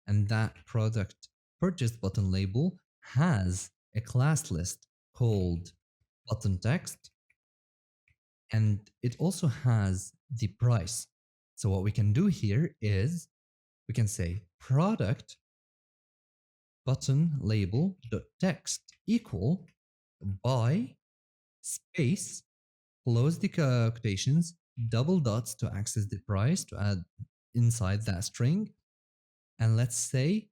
and that product purchase button label has a class list called button text, and it also has the price. So what we can do here is we can say product button label dot text equal by space, close the quotations, double dots to access the price to add inside that string, and let's say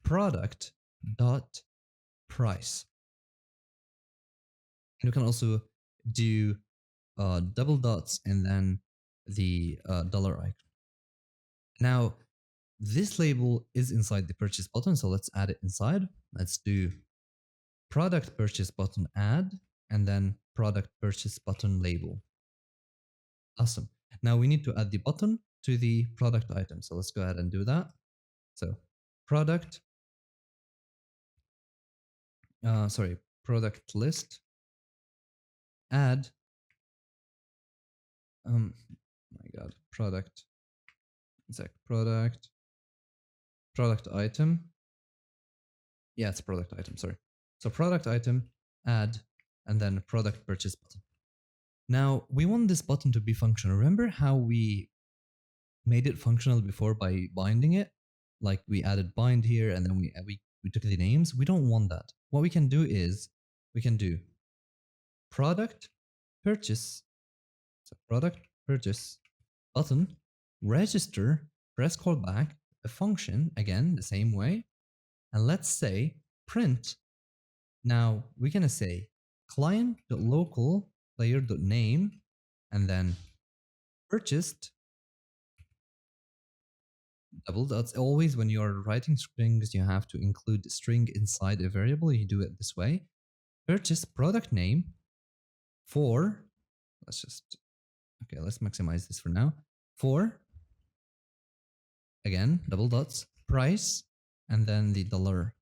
product dot price. And we can also do double dots and then the dollar icon. Now this label is inside the purchase button, so let's add it inside. Let's do product purchase button add and then product purchase button label. Awesome. Now we need to add the button to the product item. So let's go ahead and do that. So product, product list, add, my God, product item. Yeah, it's product item, sorry. So product item, add, and then product purchase button. Now we want this button to be functional. Remember how we made it functional before by binding it? Like we added bind here and then we took the names. We don't want that. What we can do is we can do product purchase, so product purchase button, register, press callback, a function, again, the same way. And let's say print. Now we're going to say client.local player.name and then purchased double dots. Always when you're writing strings, you have to include the string inside a variable. You do it this way. Purchase product name for, let's maximize this for now. For, again, double dots, price, and then the dollar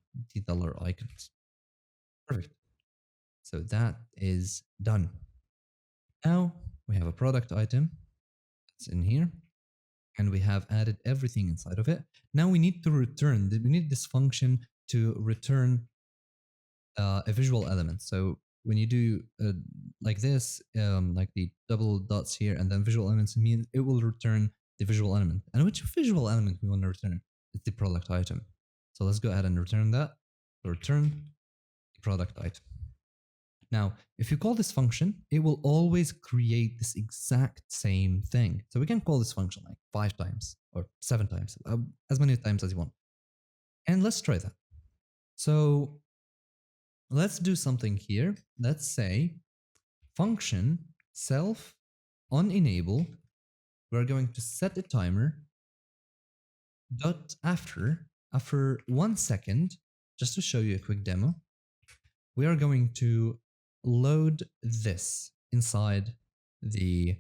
icons. Perfect. So that is done. Now we have a product item that's in here, and we have added everything inside of it. Now we need to return, we need this function to return a visual element. So when you do like this, like the double dots here and then visual elements, means it will return the visual element. And which visual element we want to return? It's the product item. So let's go ahead and return that. So return the product item. Now, if you call this function, it will always create this exact same thing. So we can call this function like 5 times or 7 times, as many times as you want. And let's try that. So let's do something here. Let's say function self on enable. We're going to set a timer dot after 1 second, just to show you a quick demo. We are going to load this inside the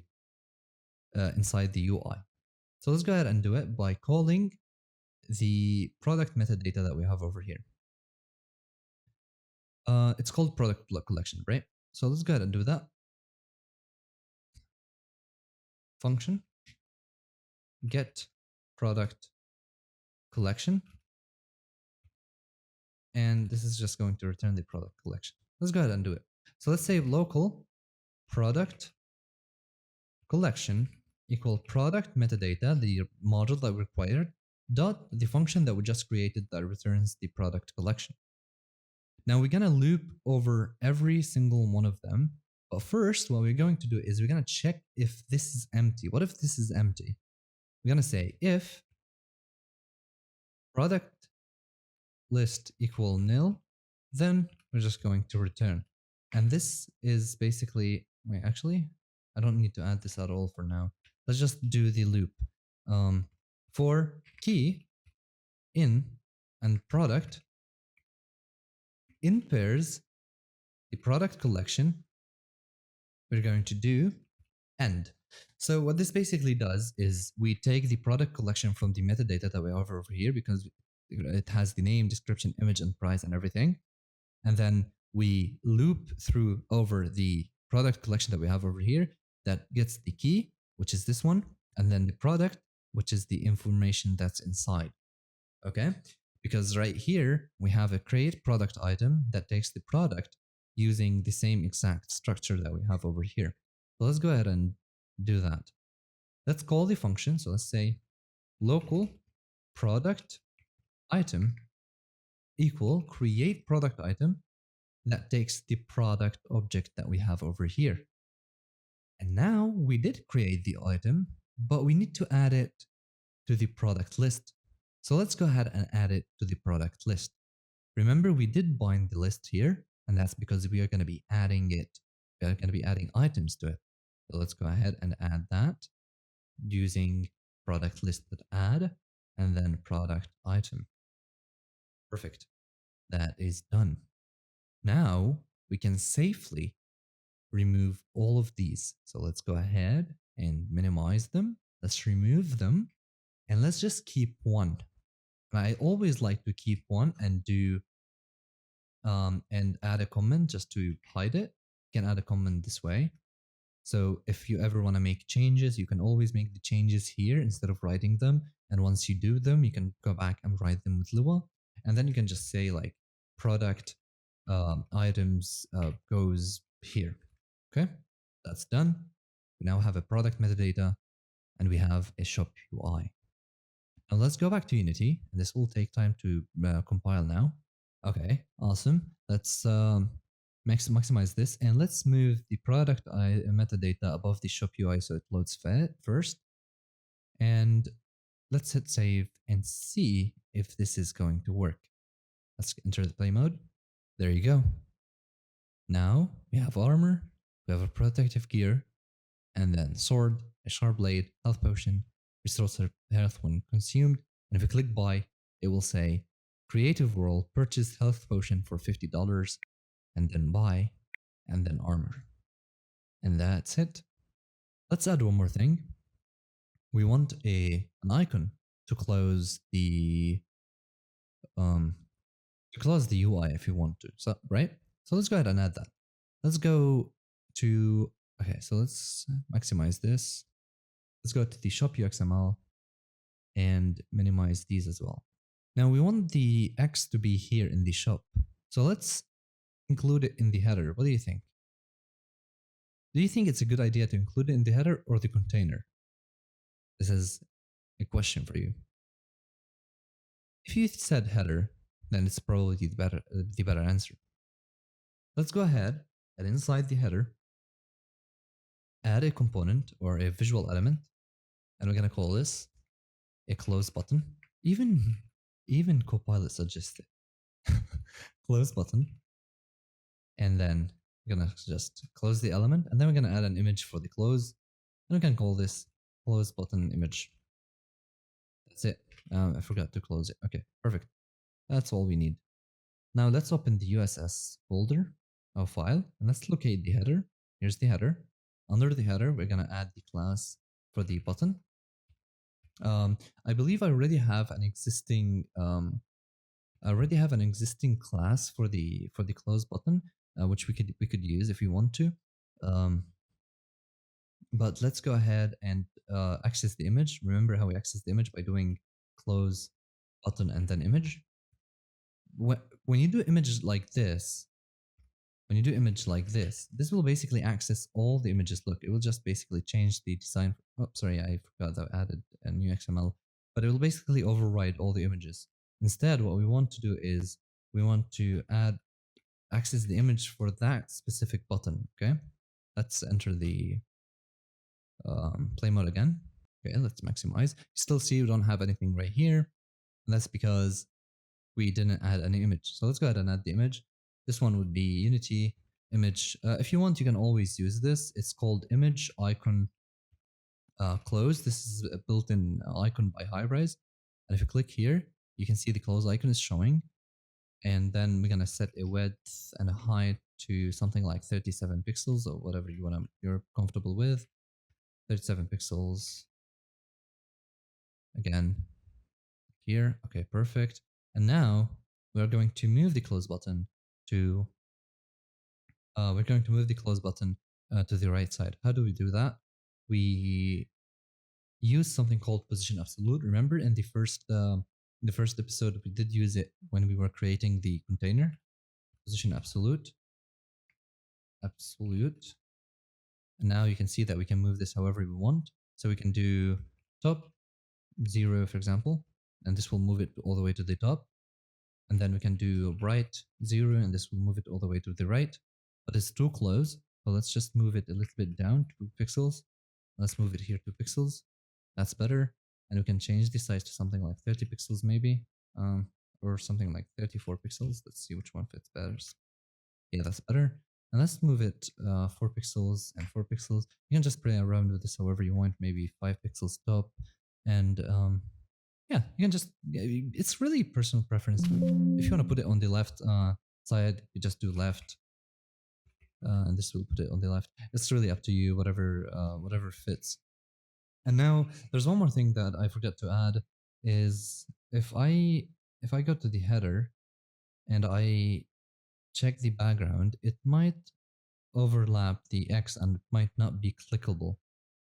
UI. So let's go ahead and do it by calling the product metadata that we have over here. It's called product collection, right? So let's go ahead and do that. Function get product collection, and this is just going to return the product collection. Let's go ahead and do it. So let's say local product collection equal product metadata, the module that we required, dot the function that we just created that returns the product collection. Now we're gonna loop over every single one of them, but first what we're going to do is we're gonna check if this is empty. What if this is empty? We're gonna say if product list equal nil, then we're just going to return. And this is basically, wait, actually, I don't need to add this at all for now. Let's just do the loop. For key in and product in pairs, the product collection we're going to do end. So what this basically does is we take the product collection from the metadata that we have over here, because it has the name, description, image, and price and everything. And then we loop through over the product collection that we have over here that gets the key, which is this one, and then the product, which is the information that's inside. Okay? Because right here, we have a create product item that takes the product using the same exact structure that we have over here. So let's go ahead and do that. Let's call the function. So let's say local product item equal create product item that takes the product object that we have over here. And now we did create the item, but we need to add it to the product list. So let's go ahead and add it to the product list. Remember, we did bind the list here, and that's because we are going to be adding it. We are going to be adding items to it. So let's go ahead and add that using product list add and then product item. Perfect. That is done. Now we can safely remove all of these. So let's go ahead and minimize them. Let's remove them and let's just keep one. I always like to keep one and do and add a comment just to hide it. You can add a comment this way. So if you ever want to make changes, you can always make the changes here instead of writing them. And once you do them, you can go back and write them with Lua. And then you can just say like product items goes here. Okay, that's done. We now have a product metadata and we have a shop UI. Now let's go back to Unity, and this will take time to compile now. Okay, awesome. Let's maximize this, and let's move the product metadata above the shop UI so it loads first. And let's hit save and see if this is going to work. Let's enter the play mode. There you go. Now we have armor, we have a protective gear, and then sword, a sharp blade, health potion, restores health when consumed. And if we click buy, it will say creative world, purchase health potion for $50, and then buy, and then armor. And that's it. Let's add one more thing. We want an icon to close the UI if you want to. So right? So let's go ahead and add that. Let's go to okay, so let's maximize this. Let's go to the shop UXML and minimize these as well. Now we want the X to be here in the shop. So let's include it in the header. What do you think? Do you think it's a good idea to include it in the header or the container? This is a question for you. If you said header, then it's probably the better answer. Let's go ahead and inside the header, add a component or a visual element, and we're going to call this a close button. Even Copilot suggested close button. And then we're going to just close the element, and then we're going to add an image for the close, and we can call this close button image. That's it. I forgot to close it. Okay, perfect. That's all we need. Now let's open the USS folder or file, and let's locate the header. Here's the header. Under the header, we're going to add the class for the button. I believe I already have an existing class for the close button, which we could use if we want to. But let's go ahead and access the image. Remember how we access the image by doing close button and then image. When you do images like this, this will basically access all the images. Look, it will just basically change the design. Oh, sorry, I forgot that I added a new XML, but it will basically override all the images. Instead, what we want to do is we want to access the image for that specific button. Okay, let's enter the play mode again. Okay, let's maximize. You still see we don't have anything right here, and that's because we didn't add any image. So let's go ahead and add the image. This one would be Unity image. If you want, you can always use this. It's called image icon close. This is a built-in icon by Highrise. And if you click here, you can see the close icon is showing. And then we're gonna set a width and a height to something like 37 pixels or whatever you're comfortable with. 37 pixels again here. Okay, perfect. And now we're going to move the close button to to the right side. How do we do that? We use something called position absolute. Remember in the first episode we did use it when we were creating the container. Position absolute. And now you can see that we can move this however we want. So we can do top 0, for example, and this will move it all the way to the top. And then we can do right 0, and this will move it all the way to the right. But it's too close, so let's just move it a little bit down 2 pixels. Let's move it here 2 pixels. That's better. And we can change the size to something like 30 pixels maybe, or something like 34 pixels. Let's see which one fits better. Yeah, that's better. And let's move it 4 pixels and 4 pixels. You can just play around with this however you want, maybe 5 pixels top. And yeah, you can just, it's really personal preference. If you want to put it on the left side, you just do left. And this will put it on the left. It's really up to you, whatever fits. And now there's one more thing that I forgot to add is if I go to the header and I check the background, it might overlap the X and it might not be clickable.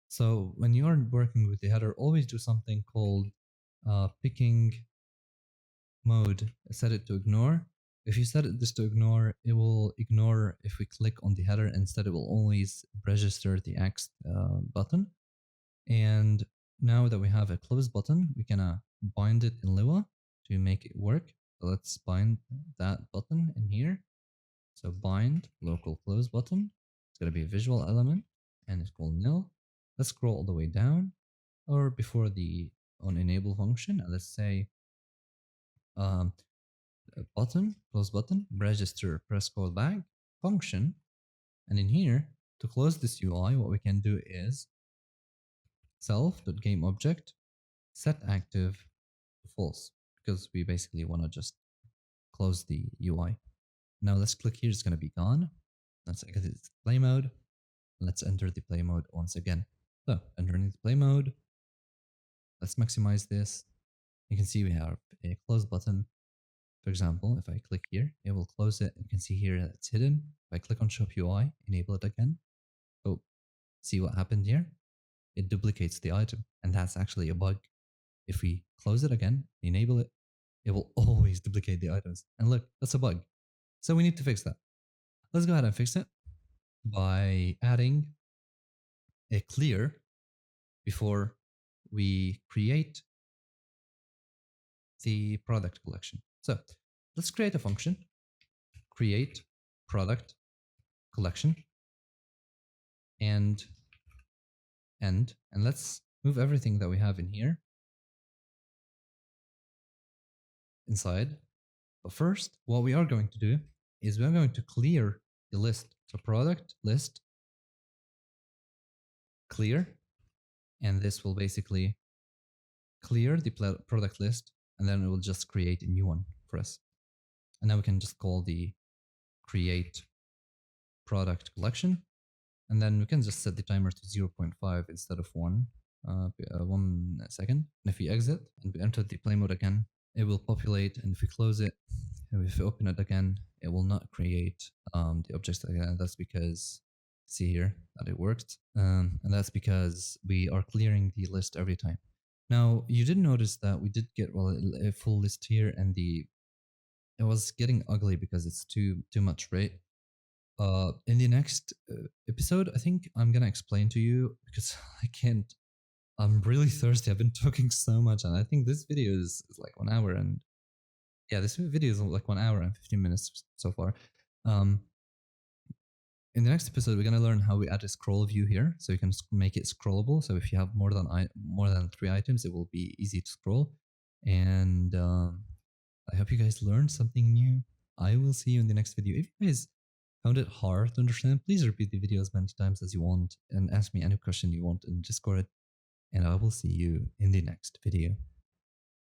So when you are working with the header, always do something called picking mode. Set it to ignore. If you set this to ignore, it will ignore if we click on the header. Instead, it will always register the X button. And now that we have a close button, we can bind it in Lua to make it work. So let's bind that button in here. So bind local close button. It's going to be a visual element and it's called nil. Let's scroll all the way down or before the on enable function. And let's say button, close button, register press callback function. And in here, to close this UI, what we can do is self.gameObject set active to false, because we basically want to just close the UI. Now let's click here, it's going to be gone. Let's exit play mode. Let's enter the play mode once again. So entering the play mode, let's maximize this. You can see we have a close button. For example, if I click here, it will close it. You can see here that it's hidden. If I click on Shop UI, enable it again. Oh, see what happened here? It duplicates the item, and that's actually a bug. If we close it again, enable it, it will always duplicate the items. And look, that's a bug. So we need to fix that. Let's go ahead and fix it by adding a clear before we create the product collection. So let's create a function, create product collection, and end. And let's move everything that we have in here inside. But first, what we are going to do is we're going to clear the list. So product list clear, and this will basically clear the product list, and then it will just create a new one for us. And now we can just call the create product collection, and then we can just set the timer to 0.5 instead of 1 second. And if we exit and we enter the play mode again, it will populate, and if we close it, and if we open it again, it will not create the objects again. That's because, see here, that it worked. And that's because we are clearing the list every time. Now, you did notice that we did get a full list here, and it was getting ugly because it's too much, right? In the next episode, I think I'm gonna explain to you, because I can't. I'm really thirsty. I've been talking so much, and I think this video is like 1 hour, and yeah, this video is like 1 hour and 15 minutes so far. In the next episode, we're gonna learn how we add a scroll view here, so you can make it scrollable. So if you have more than 3 items, it will be easy to scroll. And I hope you guys learned something new. I will see you in the next video. If you guys found it hard to understand, please repeat the video as many times as you want and ask me any question you want in Discord. And I will see you in the next video.